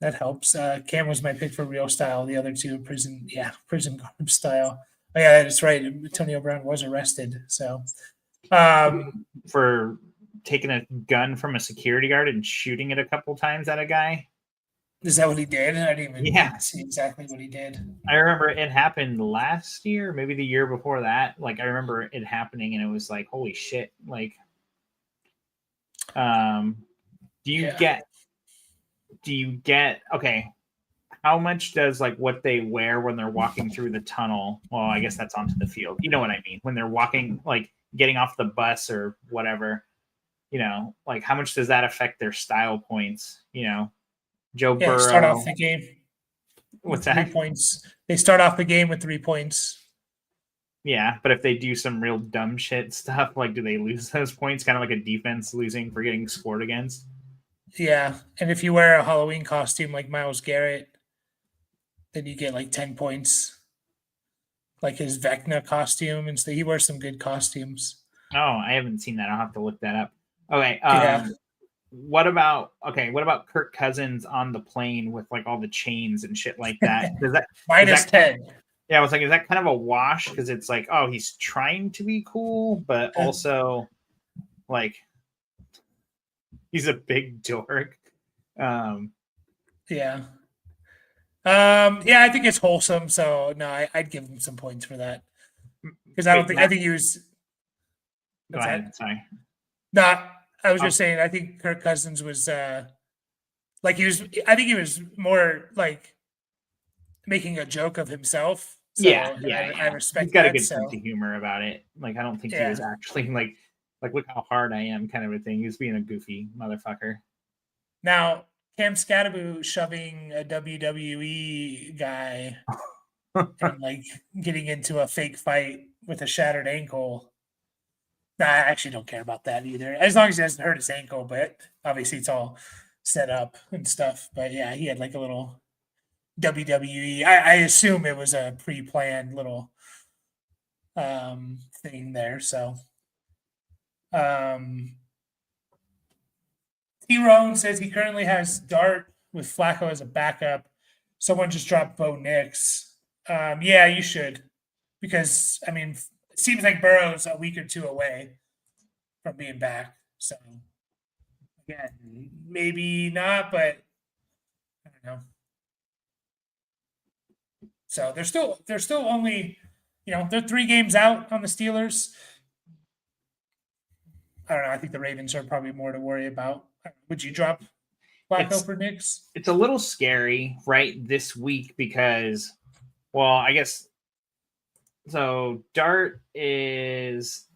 Cam was my pick for real style. The other two prison garb style. Oh, yeah, that's right. Antonio Brown was arrested. So for taking a gun from a security guard and shooting it a couple times at a guy. Is that what he did? I didn't even see exactly what he did. I remember it happened last year, maybe the year before that. Like I remember it happening and it was like, holy shit. Like, do you get, okay. How much does like what they wear when they're walking through the tunnel? Well, I guess that's onto the field. You know what I mean? When they're walking, like getting off the bus or whatever, like how much does that affect their style points? Joe Burrow. Start off the game. What's that? 3 points. They start off the game with 3 points. Yeah, but if they do some real dumb shit stuff, like do they lose those points? Kind of like a defense losing for getting scored against. Yeah, and if you wear a Halloween costume like Myles Garrett, then you get like 10 points. Like his Vecna costume, and so he wears some good costumes. Oh, I haven't seen that. I'll have to look that up. Okay. What about Kirk Cousins on the plane with like all the chains and shit like that? Does that minus 10? Yeah, I was like, is that kind of a wash? Because it's like, oh, he's trying to be cool, but also like he's a big dork. Yeah, I think it's wholesome. So no, I'd give him some points for that because I think he was. Go ahead. Sorry. No, I was just saying. I think Kirk Cousins was like he was. I think he was more like making a joke of himself. So I respect. He's got a good sense of humor about it. Like I don't think he was actually like look how hard I am kind of a thing. He was being a goofy motherfucker. Now. Cam Scatterbo shoving a WWE guy and like getting into a fake fight with a shattered ankle. Nah, I actually don't care about that either. As long as he doesn't hurt his ankle, but obviously it's all set up and stuff. But yeah, he had like a little WWE. I assume it was a pre-planned little thing there. So T-Rone says he currently has Dart with Flacco as a backup. Someone just dropped Bo Nix. Yeah, you should. Because, I mean, it seems like Burrow's a week or two away from being back. So, again, maybe not, but I don't know. So they're still only, they're 3 games out on the Steelers. I don't know. I think the Ravens are probably more to worry about. Would you drop Flacco for Knicks? It's a little scary, right, this week because, well, I guess so. Dart is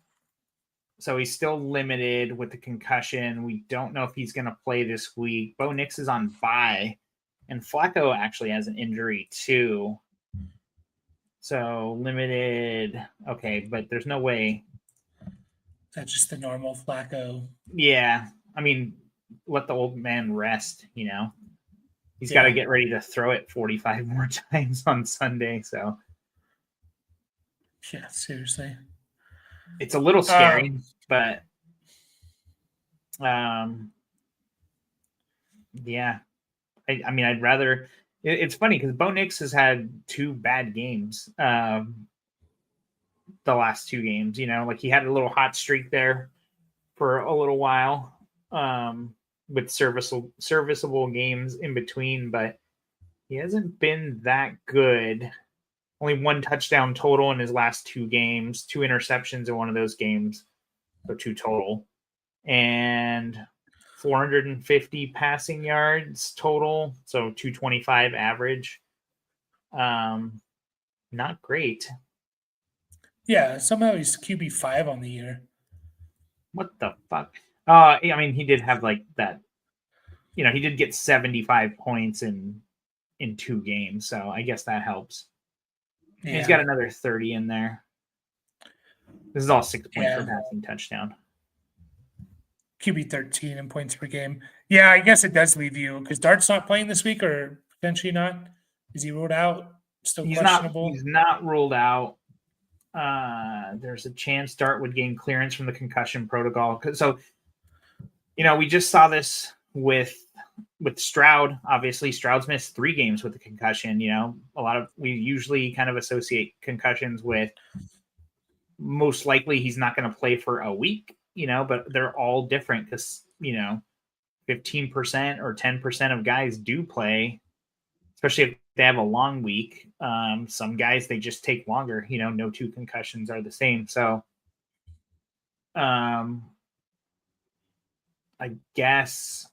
so he's still limited with the concussion. We don't know if he's going to play this week. Bo Nix is on bye, and Flacco actually has an injury too. So limited. Okay, but there's no way. That's just the normal Flacco. Yeah, I mean, let the old man rest. He's got to get ready to throw it 45 more times on Sunday. So yeah, seriously, it's a little scary, but yeah. I mean, I'd rather. It's funny because Bo Nix has had 2 bad games. The last 2 games, like he had a little hot streak there for a little while, with serviceable games in between, but he hasn't been that good. Only 1 touchdown total in his last 2 games, 2 interceptions in one of those games, so 2 total, and 450 passing yards total, so 225 average. Not great. Yeah, somehow he's QB5 on the year. What the fuck? I mean, he did have like that. He did get 75 points in 2 games, so I guess that helps. Yeah. He's got another 30 in there. This is all 6 points per passing touchdown. QB 13 in points per game. Yeah, I guess it does leave you because Dart's not playing this week, or potentially not. Is he ruled out? Still questionable. He's not ruled out. There's a chance Dart would gain clearance from the concussion protocol. So, we just saw this with Stroud. Obviously, Stroud's missed 3 games with the concussion. We usually kind of associate concussions with most likely he's not going to play for a week, but they're all different because, 15% or 10% of guys do play, especially if they have a long week. Some guys, they just take longer. No 2 concussions are the same. So, I guess,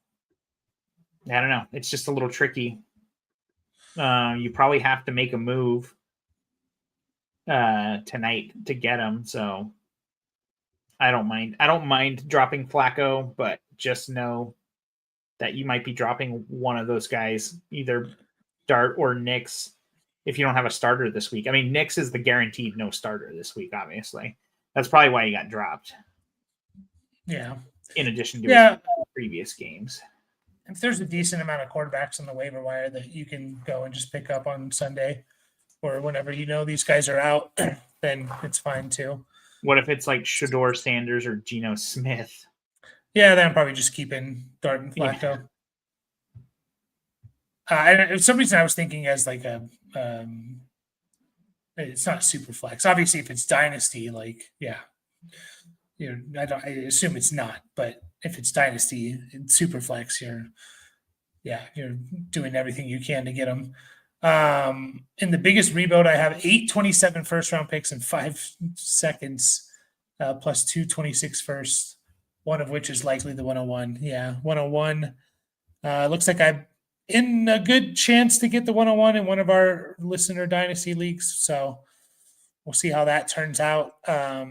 I don't know. It's just a little tricky. You probably have to make a move tonight to get him. So I don't mind dropping Flacco, but just know that you might be dropping one of those guys, either Dart or Nix, if you don't have a starter this week. I mean, Nix is the guaranteed no starter this week, obviously. That's probably why he got dropped. Yeah. In addition to his previous games. If there's a decent amount of quarterbacks on the waiver wire that you can go and just pick up on Sunday or whenever these guys are out, then it's fine too. What if it's like Shedeur Sanders or Geno Smith? Yeah, then I'm probably just keeping Dart and Flacco. And for some reason I was thinking as like a it's not super flex. Obviously, if it's dynasty, I assume it's not, but if it's dynasty and super flex, you're doing everything you can to get them. In the biggest rebuild, I have 827 first round picks in 5 seconds, plus 226 first, one of which is likely the 101. Yeah, 101. Looks like I'm in a good chance to get the 101 in one of our listener dynasty leagues. So we'll see how that turns out. That's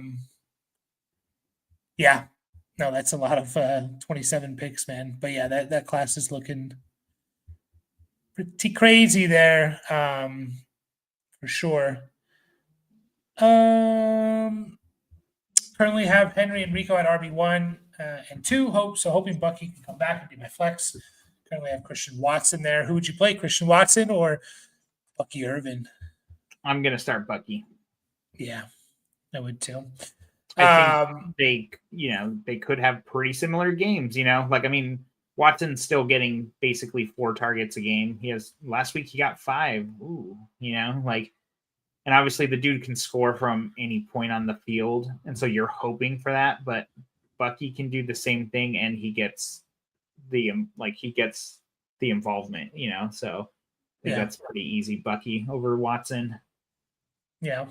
a lot of 27 picks, man. But yeah, that class is looking pretty crazy there, for sure. Currently have Henry and Rico at RB1 and 2. Hoping Bucky can come back and be my flex. Currently have Christian Watson there. Who would you play, Christian Watson or Bucky Irvin? I'm gonna start Bucky. Yeah, I would too. I think they could have pretty similar games. Watson's still getting basically 4 targets a game. Last week he got 5. Ooh, like, and obviously the dude can score from any point on the field, and so you're hoping for that. But Bucky can do the same thing, and he gets the involvement. So I think that's pretty easy. Bucky over Watson. Yeah.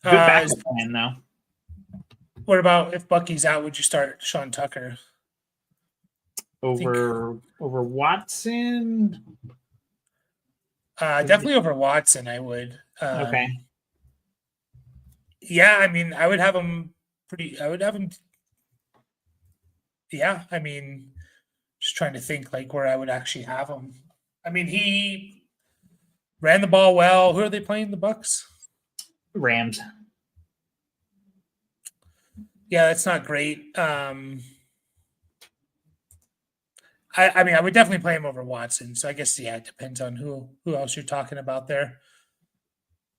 Good backup plan though. What about if Bucky's out? Would you start Sean Tucker over Watson? Definitely over Watson. I would. Okay. Yeah, I mean, I would have him. Yeah, I mean, just trying to think like where I would actually have him. I mean, he ran the ball well. Who are they playing? The Bucks? Rams. Yeah, that's not great. I mean, I would definitely play him over Watson. So I guess it depends on who else you're talking about there.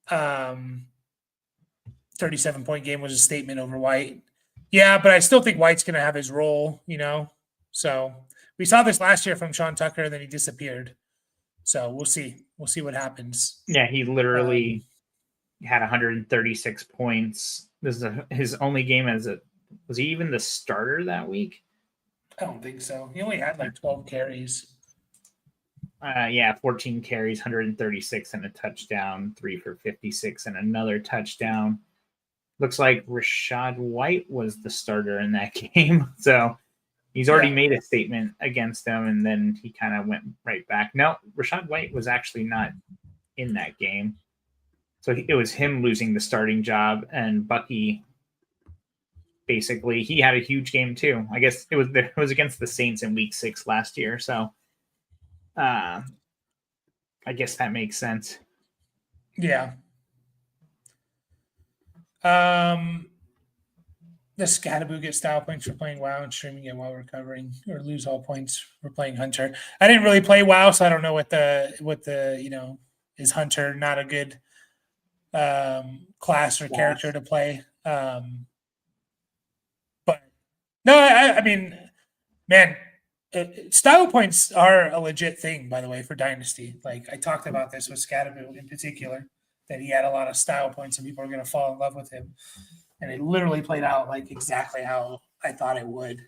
37-point game was a statement over White. Yeah, but I still think White's going to have his role, So we saw this last year from Sean Tucker, and then he disappeared. So we'll see. We'll see what happens. Yeah, he literally had 136 points. This is his only game was he even the starter that week? I don't think so. He only had like 12 carries. 14 carries, 136 and a touchdown, 3 for 56 and another touchdown. Looks like Rachaad White was the starter in that game. So he's already made a statement against them, and then he kind of went right back. No, Rachaad White was actually not in that game. So it was him losing the starting job, and Bucky, basically, he had a huge game too. I guess it was against the Saints in Week 6 last year. So I guess that makes sense. Yeah. The Scatterboo get style points for playing WoW and streaming it while recovering, or lose all points for playing Hunter. I didn't really play WoW, so I don't know what the is Hunter not a good class or character to play. But no, I mean, man, style points are a legit thing, by the way, for Dynasty. Like I talked about this with Scatterboo in particular, that he had a lot of style points and people are going to fall in love with him. And it literally played out like exactly how I thought it would,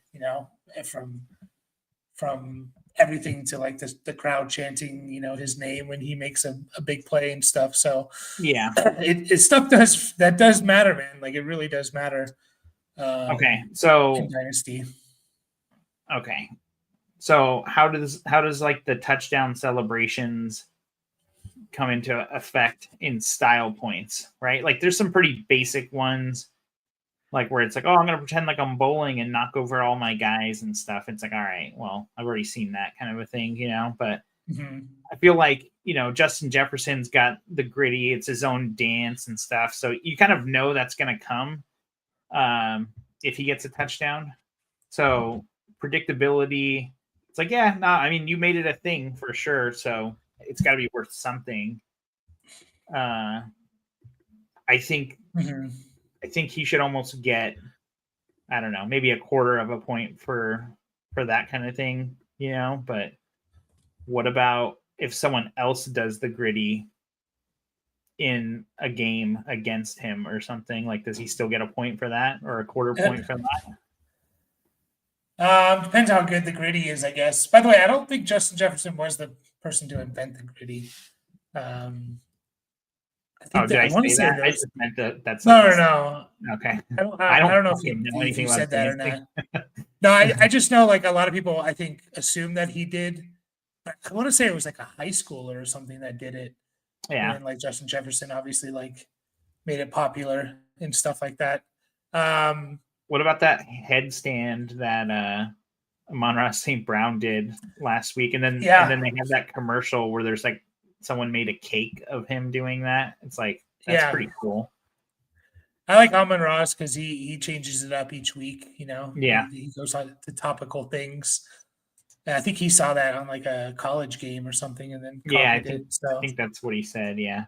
from everything to like the crowd chanting, his name when he makes a big play and stuff. So yeah, it stuff does matter, man. Like it really does matter. Okay, so in Dynasty. Okay, so how does like the touchdown celebrations come into effect in style points, right? Like there's some pretty basic ones, like where it's like, oh, I'm gonna pretend like I'm bowling and knock over all my guys and stuff. It's like, all right, well, I've already seen that kind of a thing, But I feel like Justin Jefferson's got the gritty; it's his own dance and stuff. So you kind of know that's gonna come if he gets a touchdown. So predictability, it's like, I mean, you made it a thing for sure, so it's got to be worth something. I think he should almost get, I don't know, maybe a quarter of a point for that kind of thing, But what about if someone else does the gritty in a game against him or something? Like, does he still get a point for that or a quarter point for that? Depends how good the gritty is, I guess. By the way, I don't think Justin Jefferson was the person to invent the gritty. I say that? I just meant that's no. Okay. I don't know if you said that or not. No, I just know like a lot of people I think assume that he did. But I want to say it was like a high schooler or something that did it. Yeah. And like Justin Jefferson obviously like made it popular and stuff like that. What about that headstand that Amon-Ra St. Brown did last week? And then they have that commercial where there's like someone made a cake of him doing that. It's like, that's pretty cool. I like Amon-Ra because he changes it up each week, Yeah. He goes on to topical things. And I think he saw that on like a college game or something and then I think that's what he said, yeah.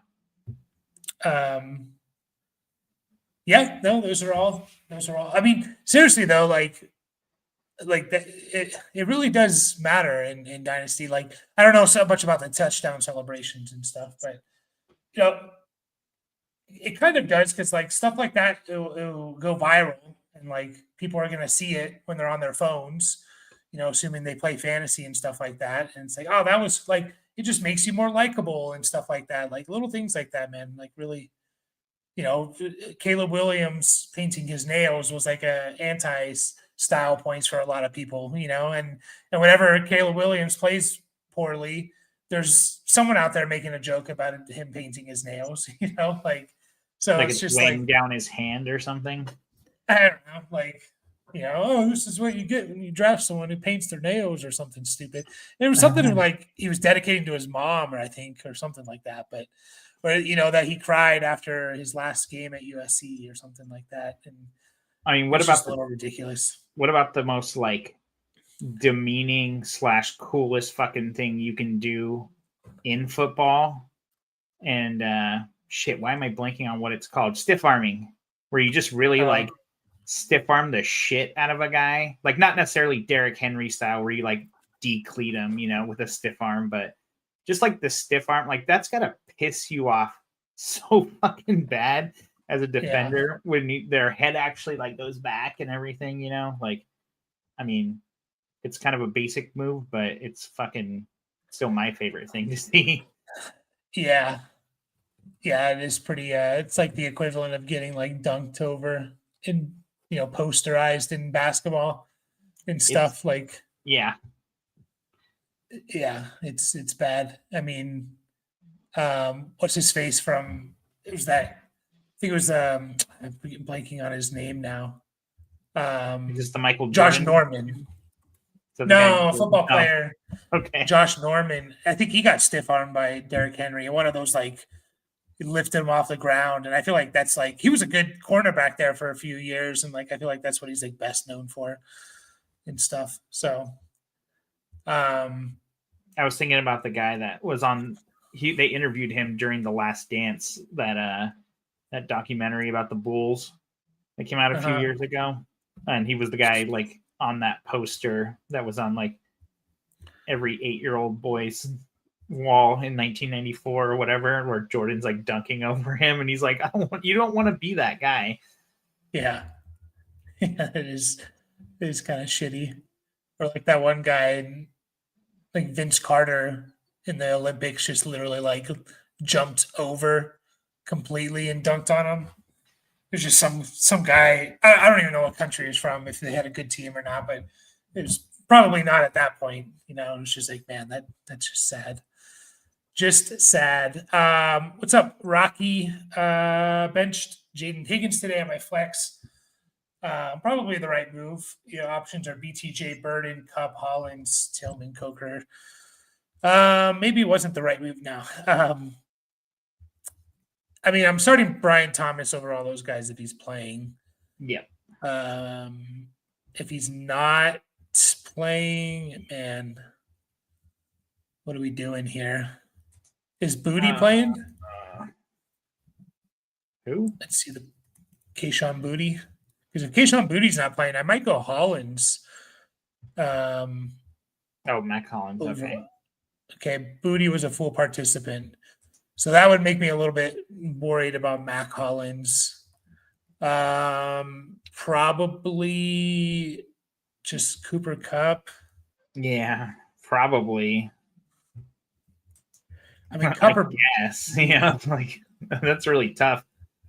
Yeah, no, those are all. I mean, seriously though, like like that, it really does matter in Dynasty. Like, I don't know so much about the touchdown celebrations and stuff, but you know, it kind of does because like stuff like that it'll go viral and like people are gonna see it when they're on their phones, assuming they play fantasy and stuff like that. And it's like, oh, that was like it just makes you more likable and stuff like that. Like little things like that, man. Like really, Caleb Williams painting his nails was like a anti style points for a lot of people, and whenever Caleb Williams plays poorly, there's someone out there making a joke about him painting his nails, like so Like it's it's just weighing like down his hand or something. I don't know, like oh, this is what you get when you draft someone who paints their nails or something stupid. It was something like he was dedicating to his mom, or I think, or something like that. But or that he cried after his last game at USC or something like that. And I mean, it's just a little ridiculous. What about the most like demeaning / coolest fucking thing you can do in football? And shit, why am I blanking on what it's called? Stiff arming, where you just really like stiff arm the shit out of a guy. Like not necessarily Derrick Henry style where you like decleat him, with a stiff arm, but just like the stiff arm, like that's gotta piss you off so fucking bad as a defender when their head actually like goes back and everything, like, I mean, it's kind of a basic move, but it's fucking still my favorite thing to see. Yeah. Yeah, it is pretty it's like the equivalent of getting like dunked over in posterized in basketball and stuff. Like yeah, it's bad. I mean, what's his face from it was that I think it was I'm blanking on his name now. Just the Michael Josh Jordan? Norman. So No, football player. Okay. Josh Norman. I think he got stiff armed by Derrick Henry. One of those like lifted him off the ground. And I feel like that's like he was a good cornerback there for a few years. And like I feel like that's what he's like best known for and stuff. So I was thinking about the guy that was on they interviewed him during The Last Dance, that documentary about the Bulls that came out a few years ago. And he was the guy like on that poster that was on like every 8-year-old boy's wall in 1994 or whatever, where Jordan's like dunking over him, and he's like, you don't want to be that guy. Yeah, it is kind of shitty. Or like that one guy, like Vince Carter in the Olympics, just literally like jumped over completely and dunked on him. There's just some guy. I don't even know what country he's from, if they had a good team or not, but it was probably not at that point. It was just like, man, that's just sad. Just sad. What's up, Rocky? Benched Jaden Higgins today on my flex. Probably the right move. Options are BTJ, Burden, Cup, Hollins, Tillman, Coker. Maybe it wasn't the right move now. I mean, I'm starting Brian Thomas over all those guys if he's playing. Yeah. If he's not playing, man, what are we doing here? Is Booty playing? Who? Let's see the Kayshon Booty. Because if Kayshon Booty's not playing, I might go Hollins. Mac Hollins. Okay, Booty was a full participant. So that would make me a little bit worried about Mac Hollins. Probably just Cooper Kupp. Yeah, probably. I mean, Kupp. Yes, yeah, like that's really tough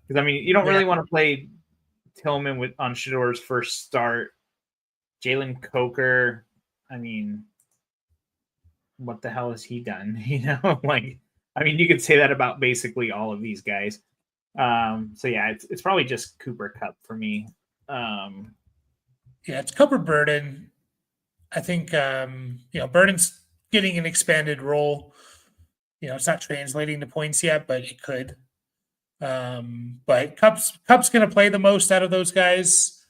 because I mean, you don't really want to play Tillman on Shador's first start. Jalen Coker. I mean, what the hell has he done? Like. I mean, you could say that about basically all of these guys. So yeah, it's probably just Cooper Kupp for me. Yeah, it's Kupp or Burden. I think Burden's getting an expanded role. It's not translating to points yet, but it could. But Kupp's going to play the most out of those guys.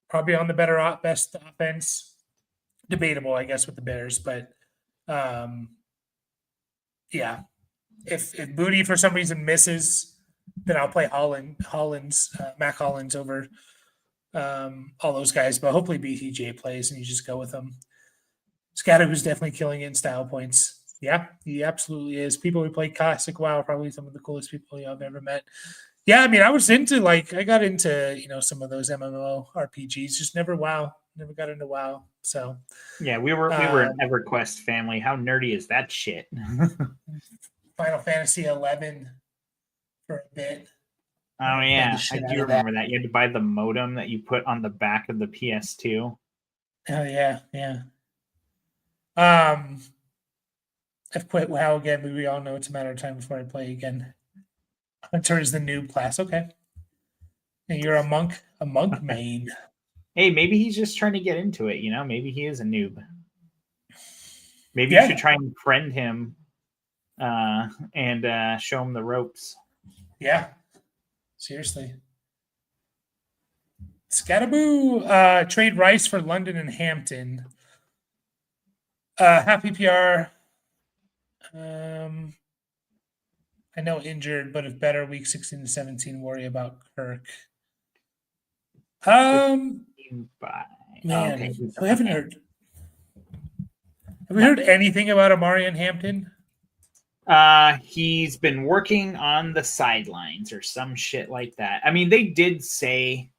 Probably on the best offense. Debatable, I guess, with the Bears, but. Yeah, if Booty for some reason misses, then I'll play Mac Hollins over all those guys, but hopefully BTJ plays and you just go with him. Scatter, who's definitely killing it in style points. Yeah, he absolutely is. People who play Classic WoW are probably some of the coolest people I've ever met. Yeah, I mean, I was into I got into some of those MMO RPGs, just never WoW. Never got into WoW. So yeah, we were an EverQuest family. How nerdy is that shit? Final Fantasy 11 for a bit. Oh yeah, I do remember that. You had to buy the modem that you put on the back of the PS2. Oh yeah, yeah. I've quit WoW again, but we all know it's a matter of time before I play again. Hunter is the noob class. Okay. And you're a monk main. Hey, maybe he's just trying to get into it, Maybe he is a noob. Maybe you should try and friend him and show him the ropes. Yeah. Seriously. Scataboo, trade Rice for London and Hampton. Half PPR. I know injured, but if better, week 16 to 17, worry about Kirk. Man, okay. I haven't heard. Have we heard anything about Amarian Hampton? He's been working on the sidelines or some shit like that. I mean, they did say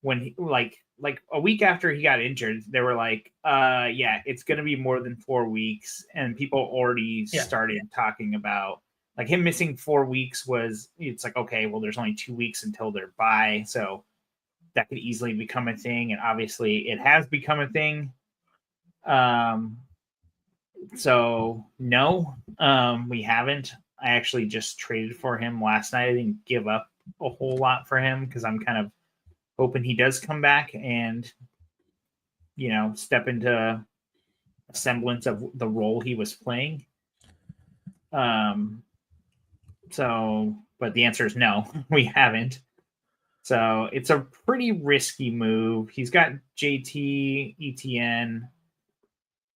when he, like a week after he got injured, they were like, yeah, it's going to be more than 4 weeks. And people already started talking about like him missing 4 weeks it's like, okay, well, there's only 2 weeks until they're bye. So that could easily become a thing. And obviously it has become a thing. So no, we haven't. I actually just traded for him last night. I didn't give up a whole lot for him because I'm kind of hoping he does come back and step into a semblance of the role he was playing. But the answer is no, we haven't. So it's a pretty risky move. He's got JT, ETN,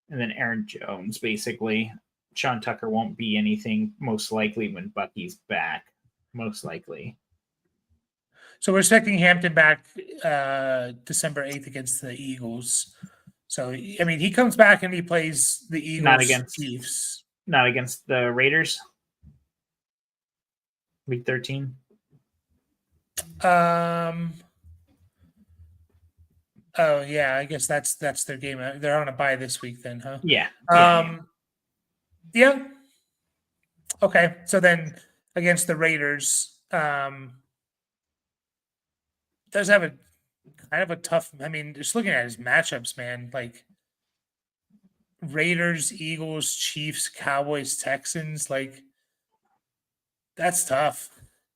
and then Aaron Jones, basically. Sean Tucker won't be anything, most likely, when Bucky's back. Most likely. So we're expecting Hampton back December 8th against the Eagles. So, I mean, he comes back and he plays the Eagles not against Chiefs. Not against the Raiders? Week 13? Oh yeah, I guess that's their game. They're on a bye this week then, huh? Yeah. Yeah. Okay. So then against the Raiders, does have a kind of a tough, I mean, just looking at his matchups, man, like Raiders, Eagles, Chiefs, Cowboys, Texans, like that's tough.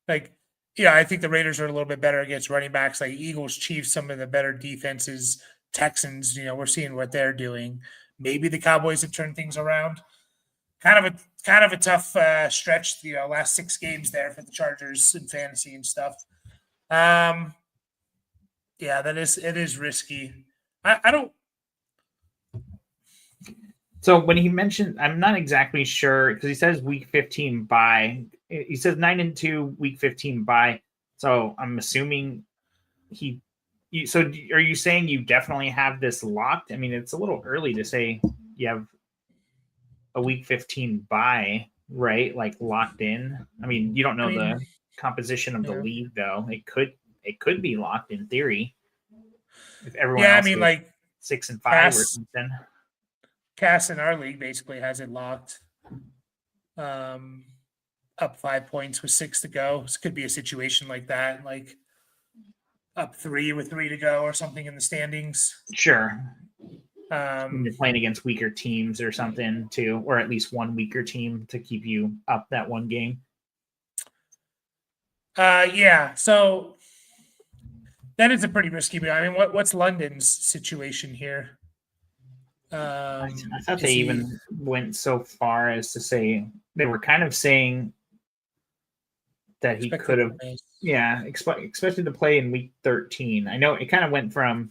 Like, yeah, I think the Raiders are a little bit better against running backs, like Eagles, Chiefs, some of the better defenses. Texans, we're seeing what they're doing. Maybe the Cowboys have turned things around. Kind of a tough stretch, last 6 games there for the Chargers in fantasy and stuff. Yeah, it is risky. I don't. So when he mentioned, I'm not exactly sure because he says week 15 bye. He says 9-2 week 15 bye. So I'm assuming so are you saying you definitely have this locked? I mean, it's a little early to say you have a week 15 bye, right? Like locked in. I mean, you don't know the composition of the league though. It could be locked in theory. If everyone else like 6 and 5 or something. Cass in our league basically has it locked. Up 5 points with 6 to go. This could be a situation like that, like up 3 with 3 to go or something in the standings. Sure. When you're playing against weaker teams or something too, or at least one weaker team to keep you up that one game. Yeah. So that is a pretty risky move. I mean, what's London's situation here? I thought they even went so far as to say they were kind of saying that he could have, expected to play in week 13. I know it kind of went from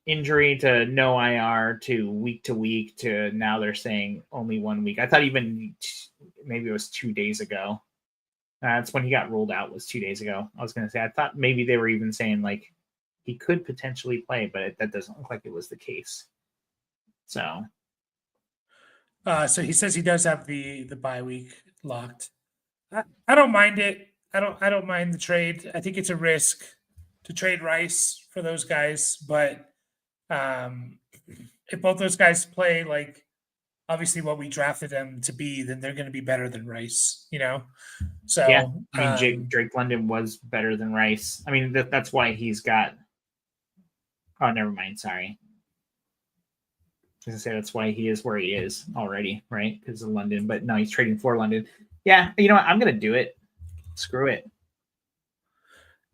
injury to no IR to week to now they're saying only 1 week. I thought even maybe it was 2 days ago That's when he got ruled out, was 2 days ago. I was going to say, I thought maybe they were even saying like he could potentially play, but that doesn't look like it was the case. So So he says he does have the bye week locked. I don't mind it. I don't mind the trade. I think it's a risk to trade Rice for those guys, but if both those guys play like obviously what we drafted them to be, then they're going to be better than Rice, you know? So, yeah, I mean, Drake London was better than Rice. I mean, that's why he's got. Oh, never mind. Sorry. I was gonna say that's why he is where he is already, right? Because of London, but no, he's trading for London. Yeah, you know what? I'm gonna do it. Screw it.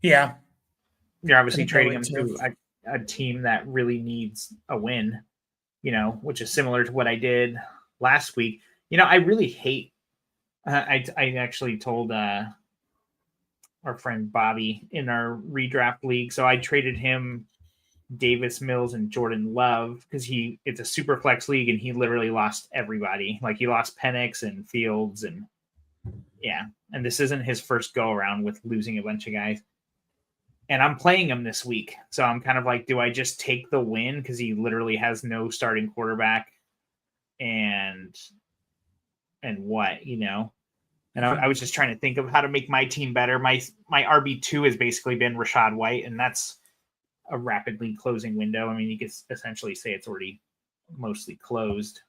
yeah, You're obviously think I trading would him too. to a team that really needs a win, which is similar to what I did last week. I really hate. I actually told our friend Bobby in our redraft league, so I traded him Davis Mills and Jordan Love because it's a super flex league and he literally lost everybody. Like he lost Penix and Fields and and this isn't his first go around with losing a bunch of guys. And I'm playing him this week. So I'm kind of like, do I just take the win because he literally has no starting quarterback and what, And I was just trying to think of how to make my team better. My RB2 has basically been Rachaad White, and that's a rapidly closing window. I mean, you could essentially say it's already mostly closed.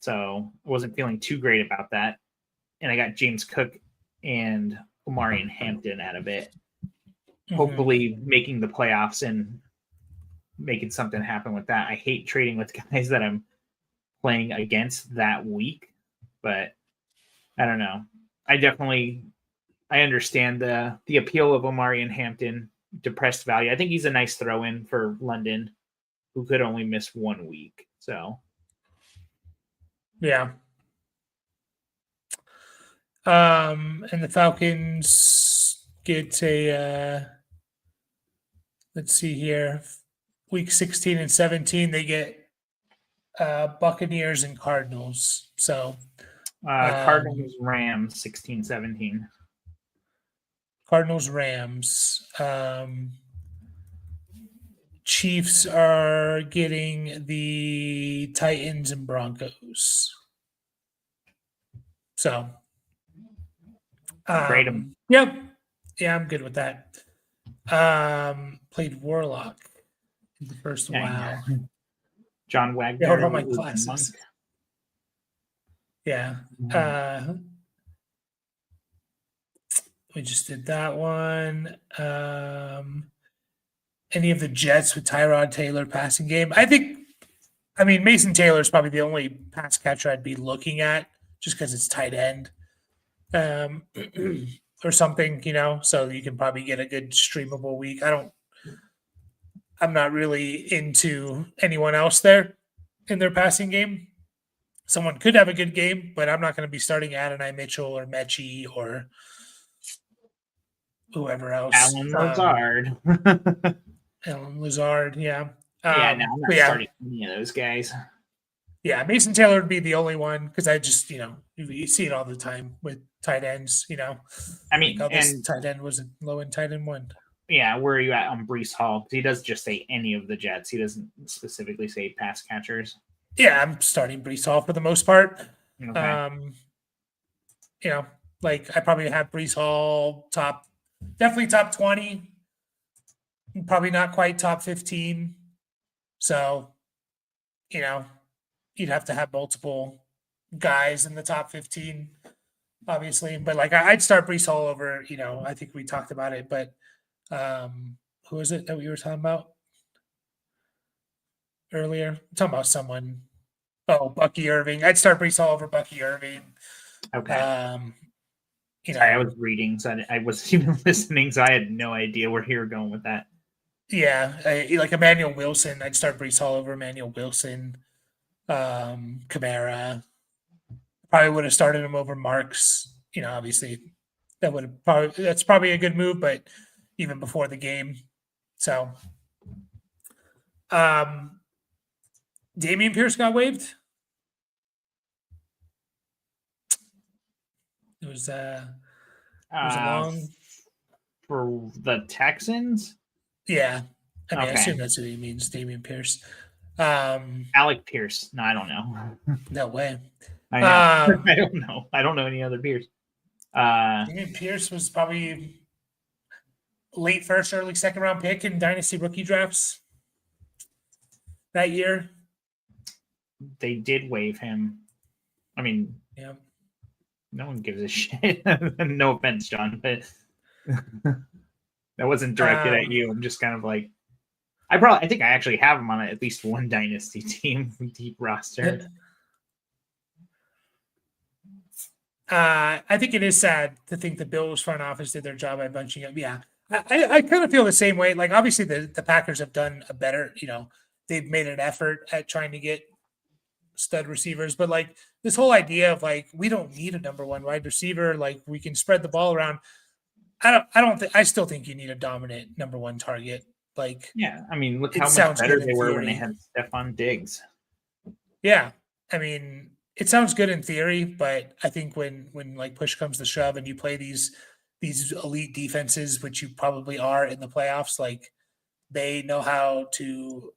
So I wasn't feeling too great about that. And I got James Cook and Omarion Hampton out of it. Hopefully making the playoffs and making something happen with that. I hate trading with guys that I'm playing against that week, but I don't know. I understand the appeal of Omarion Hampton. Depressed value. I think he's a nice throw-in for London, who could only miss 1 week. So, yeah. And the Falcons get a let's see here, week 16 and 17, they get Buccaneers and Cardinals. So Cardinals, Rams, 16-17. Cardinals, Rams. Chiefs are getting the Titans and Broncos. So, Grade 'em. Yep. Yeah, I'm good with that. Played Warlock in the first Yeah, wow. John Held Wagner all my was classes. Monk. Yeah. We just did that one. Any of the Jets with Tyrod Taylor passing game? I mean, Mason Taylor is probably the only pass catcher I'd be looking at just because it's tight end or something, so you can probably get a good streamable week. I'm not really into anyone else there in their passing game. Someone could have a good game, but I'm not going to be starting Adonai Mitchell or Mechie or whoever else. Allen Lazard. Allen Lazard, yeah. No, I'm not starting any of those guys. Yeah, Mason Taylor would be the only one because I just, you see it all the time with tight ends, I mean, like, this tight end was a low end tight end one. Yeah, where are you at on Breece Hall? Because he does just say any of the Jets. He doesn't specifically say pass catchers. Yeah, I'm starting Breece Hall for the most part. Okay. Like I probably have Breece Hall definitely top 20, probably not quite top 15. So, you'd have to have multiple guys in the top 15, obviously. But like I'd start Breece Hall over, I think we talked about it, but who is it that we were talking about earlier? I'm talking about someone. Oh, Bucky Irving. I'd start Breece Hall over Bucky Irving. Okay. Sorry, I was reading, so I wasn't even listening, so I had no idea where you were going with that. Yeah, like Emmanuel Wilson. I'd start Breece Hall over Emmanuel Wilson. Kamara. Probably would have started him over Marks. Obviously that's probably a good move, but even before the game. So Damian Pierce got waived. It was was a long. For the Texans. Yeah, I mean, I Okay. assume that's what he means, Damian Pierce. Alec Pierce. No, I don't know. No way. I know. I don't know. I don't know any other Pierce. Damian Pierce was probably late first, early second round pick in dynasty rookie drafts that year. They did waive him. I mean, Yeah. No one gives a shit. No offense, John, but that wasn't directed at you. I'm just kind of like, I think I actually have him on at least one dynasty team, deep roster. I think it is sad to think the Bills front office did their job by bunching up. Yeah, I kind of feel the same way. Like, obviously, the Packers have done a better, they've made an effort at trying to get stud receivers, but like this whole idea of like, we don't need a number one wide receiver, like we can spread the ball around. I still think you need a dominant number one target. Like, yeah, I mean, look how much better they were when they had Stephon Diggs. Yeah, I mean, it sounds good in theory, but I think when like push comes to shove and you play these elite defenses, which you probably are in the playoffs, like they know how to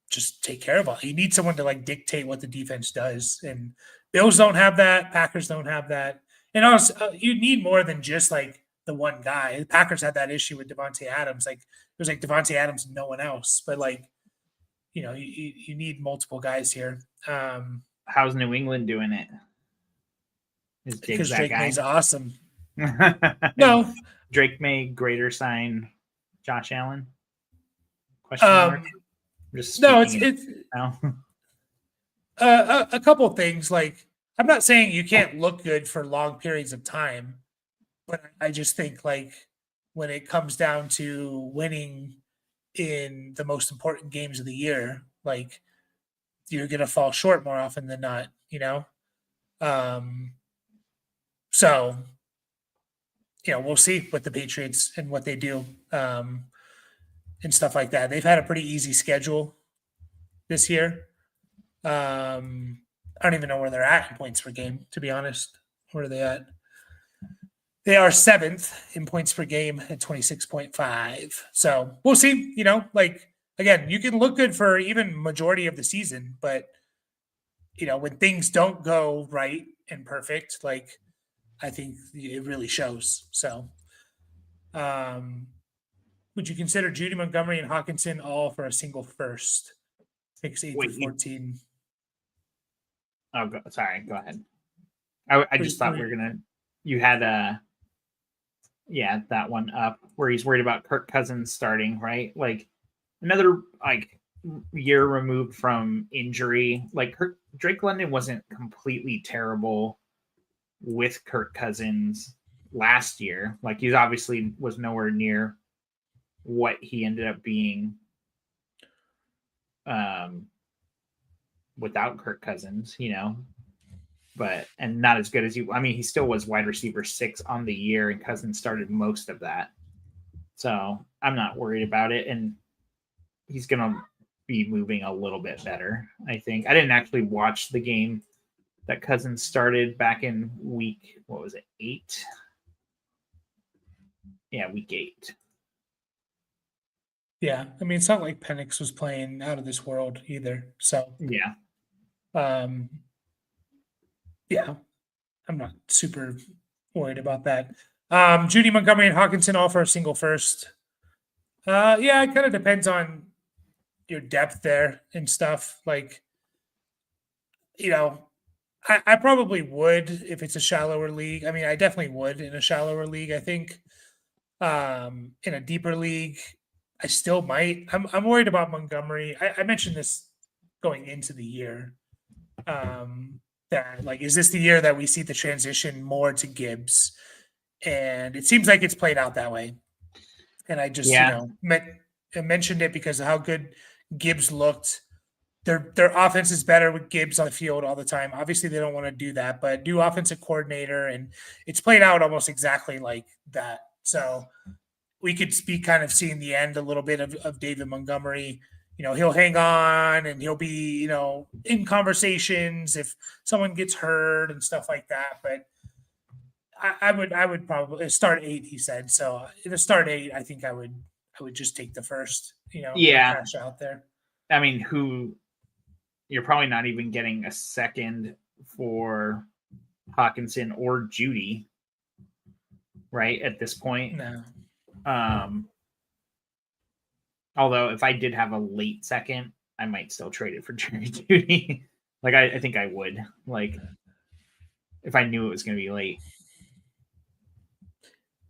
just take care of it. You need someone to like dictate what the defense does, and Bills don't have that. Packers don't have that, and also you need more than just like the one guy. The Packers had that issue with Devontae Adams. Like it was like Devontae Adams and no one else, but like you need multiple guys here. How's New England doing it? Because Drake May's awesome. No, Drake May greater sign Josh Allen? Question mark. No, it's a couple of things. Like, I'm not saying you can't look good for long periods of time, but I just think like when it comes down to winning in the most important games of the year, like you're going to fall short more often than not, So, we'll see what the Patriots and what they do and stuff like that. They've had a pretty easy schedule this year. I don't even know where they're at in points per game, to be honest. Where are they at? They are 7th in points per game at 26.5. So we'll see, again, you can look good for even majority of the season, but when things don't go right and perfect, like I think it really shows. So would you consider Judy Montgomery and Hawkinson all for a single first? Picks 8 through 14. Sorry, go ahead. I just thought you had that one up where he's worried about Kirk Cousins starting, right? Like another year removed from injury. Like Drake London wasn't completely terrible with Kirk Cousins last year. Like he's obviously was nowhere near what he ended up being without Kirk Cousins, but not as good as he still was wide receiver 6 on the year, and Cousins started most of that. So I'm not worried about it. And he's going to be moving a little bit better, I think. I didn't actually watch the game that Cousins started back in week, 8? Yeah, week 8. Yeah, I mean, it's not like Penix was playing out of this world either. So yeah. Yeah, I'm not super worried about that. Judy Montgomery and Hawkinson all for a single first. Yeah, it kind of depends on your depth there and stuff. Like, I probably would if it's a shallower league. I mean, I definitely would in a shallower league, I think. In a deeper league, I still might. I'm worried about Montgomery. I mentioned this going into the year. That is this the year that we see the transition more to Gibbs? And it seems like it's played out that way. And I just, mentioned it because of how good Gibbs looked. Their offense is better with Gibbs on the field all the time. Obviously, they don't want to do that, but new offensive coordinator, and it's played out almost exactly like that. So we could be kind of seeing the end a little bit of David Montgomery. He'll hang on and he'll be, in conversations if someone gets hurt and stuff like that. But I would probably start 8. He said so. The start 8. I think I would just take the first. Yeah. Cash out there. I mean, you're probably not even getting a second for Hawkinson or Judy, right? At this point. No. Although if I did have a late second, I might still trade it for Jerry Judy. Like I think I would. Like if I knew it was going to be late.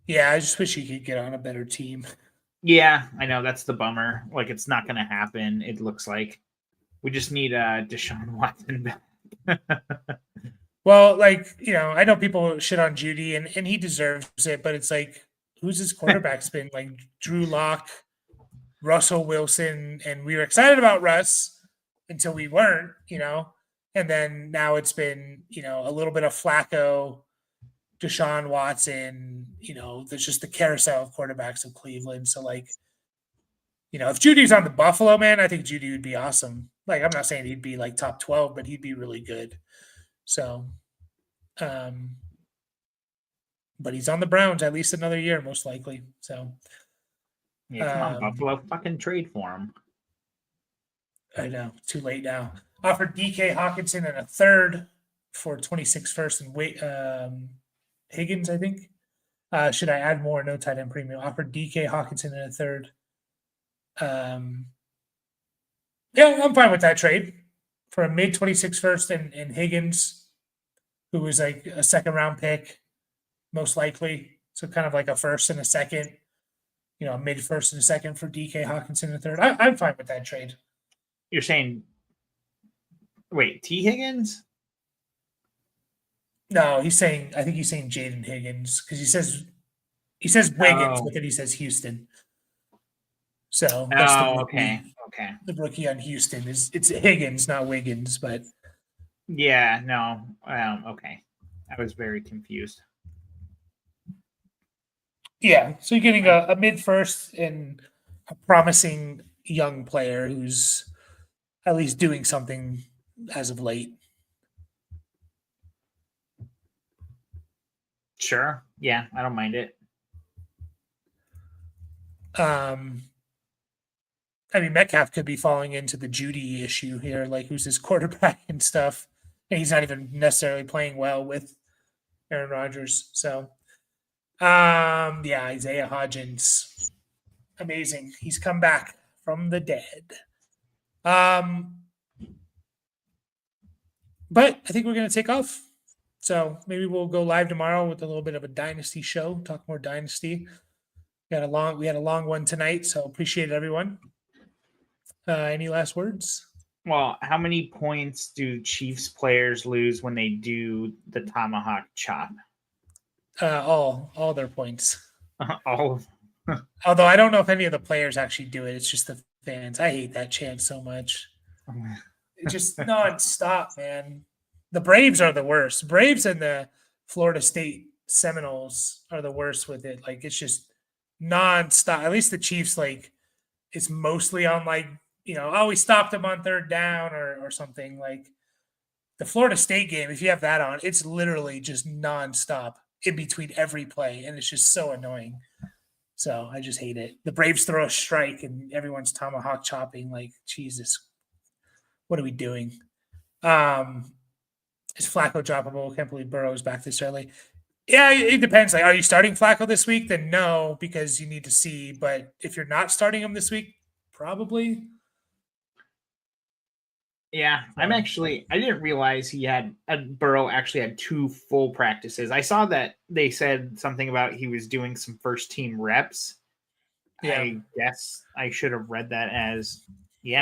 Yeah, I just wish he could get on a better team. Yeah, I know that's the bummer. Like it's not going to happen. It looks like we just need Deshaun Watson back. Well, like, I know people shit on Judy and he deserves it, but it's like, who's his quarterback's been? Like Drew Lock, Russell Wilson, and we were excited about Russ until we weren't, and then now it's been, a little bit of Flacco, Deshaun Watson, there's just the carousel of quarterbacks of Cleveland. So like, if Judy's on the Buffalo, man, I think Judy would be awesome. Like, I'm not saying he'd be like top 12, but he'd be really good. So, but he's on the Browns at least another year, most likely. So, yeah, come on, Buffalo, fucking trade for him. I know, too late now. Offered DK Hawkinson and a third for 26 first and Higgins, I think. Should I add more? No tight end premium. Offered DK Hawkinson and a third. Yeah, I'm fine with that trade for a mid 26 first and Higgins, who was like a second round pick, most likely. So kind of like a first and a second, a mid first and a second for DK Hawkinson and a third. I'm fine with that trade. You're saying, wait, T. Higgins? No, I think he's saying Jaden Higgins because he says Wiggins, but then he says Houston. So that's okay. The rookie on Houston it's Higgins, not Wiggins, but yeah, no, okay. I was very confused. Yeah, so you're getting a mid first and a promising young player who's at least doing something as of late. Sure. Yeah, I don't mind it. I mean, Metcalf could be falling into the Judy issue here, like who's his quarterback and stuff. And he's not even necessarily playing well with Aaron Rodgers. So, yeah, Isaiah Hodgins, amazing. He's come back from the dead. But I think we're going to take off. So maybe we'll go live tomorrow with a little bit of a dynasty show, talk more dynasty. We had a long one tonight, so appreciate everyone. Any last words? Well, how many points do Chiefs players lose when they do the tomahawk chop? All their points. All of Although I don't know if any of the players actually do it. It's just the fans. I hate that chant so much. It's just nonstop, man. The Braves are the worst. Braves and the Florida State Seminoles are the worst with it. Like, it's just nonstop. At least the Chiefs, like, it's mostly on, like, we stopped them on third down or something. Like, the Florida State game, if you have that on, it's literally just nonstop in between every play, and it's just so annoying. So I just hate it. The Braves throw a strike, and everyone's tomahawk chopping. Like, Jesus, what are we doing? Is Flacco droppable? Can't believe Burrow's back this early. Yeah, it depends. Like, are you starting Flacco this week? Then no, because you need to see. But if you're not starting him this week, probably. Yeah, I didn't realize Burrow actually had 2 full practices. I saw that they said something about he was doing some first team reps. Yeah. I guess I should have read that as,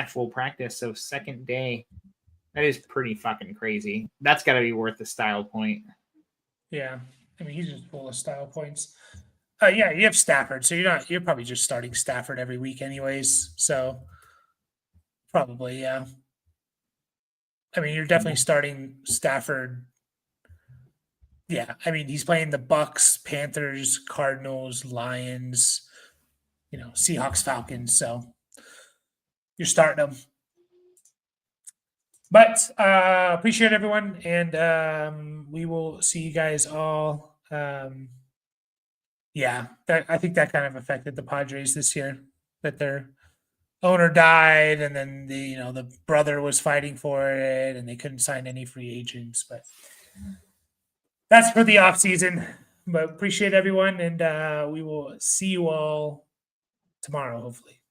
full practice. So second day. That is pretty fucking crazy. That's got to be worth the style point. Yeah. I mean, he's just full of style points. Yeah, you have Stafford. So you're probably just starting Stafford every week anyways. So probably, yeah. I mean, you're definitely starting Stafford. Yeah. I mean, he's playing the Bucks, Panthers, Cardinals, Lions, Seahawks, Falcons. So you're starting them. But appreciate everyone, and we will see you guys all Yeah, I think that kind of affected the Padres this year, that their owner died, and then the brother was fighting for it, and they couldn't sign any free agents. But that's for the off season. But appreciate everyone, and we will see you all tomorrow, hopefully.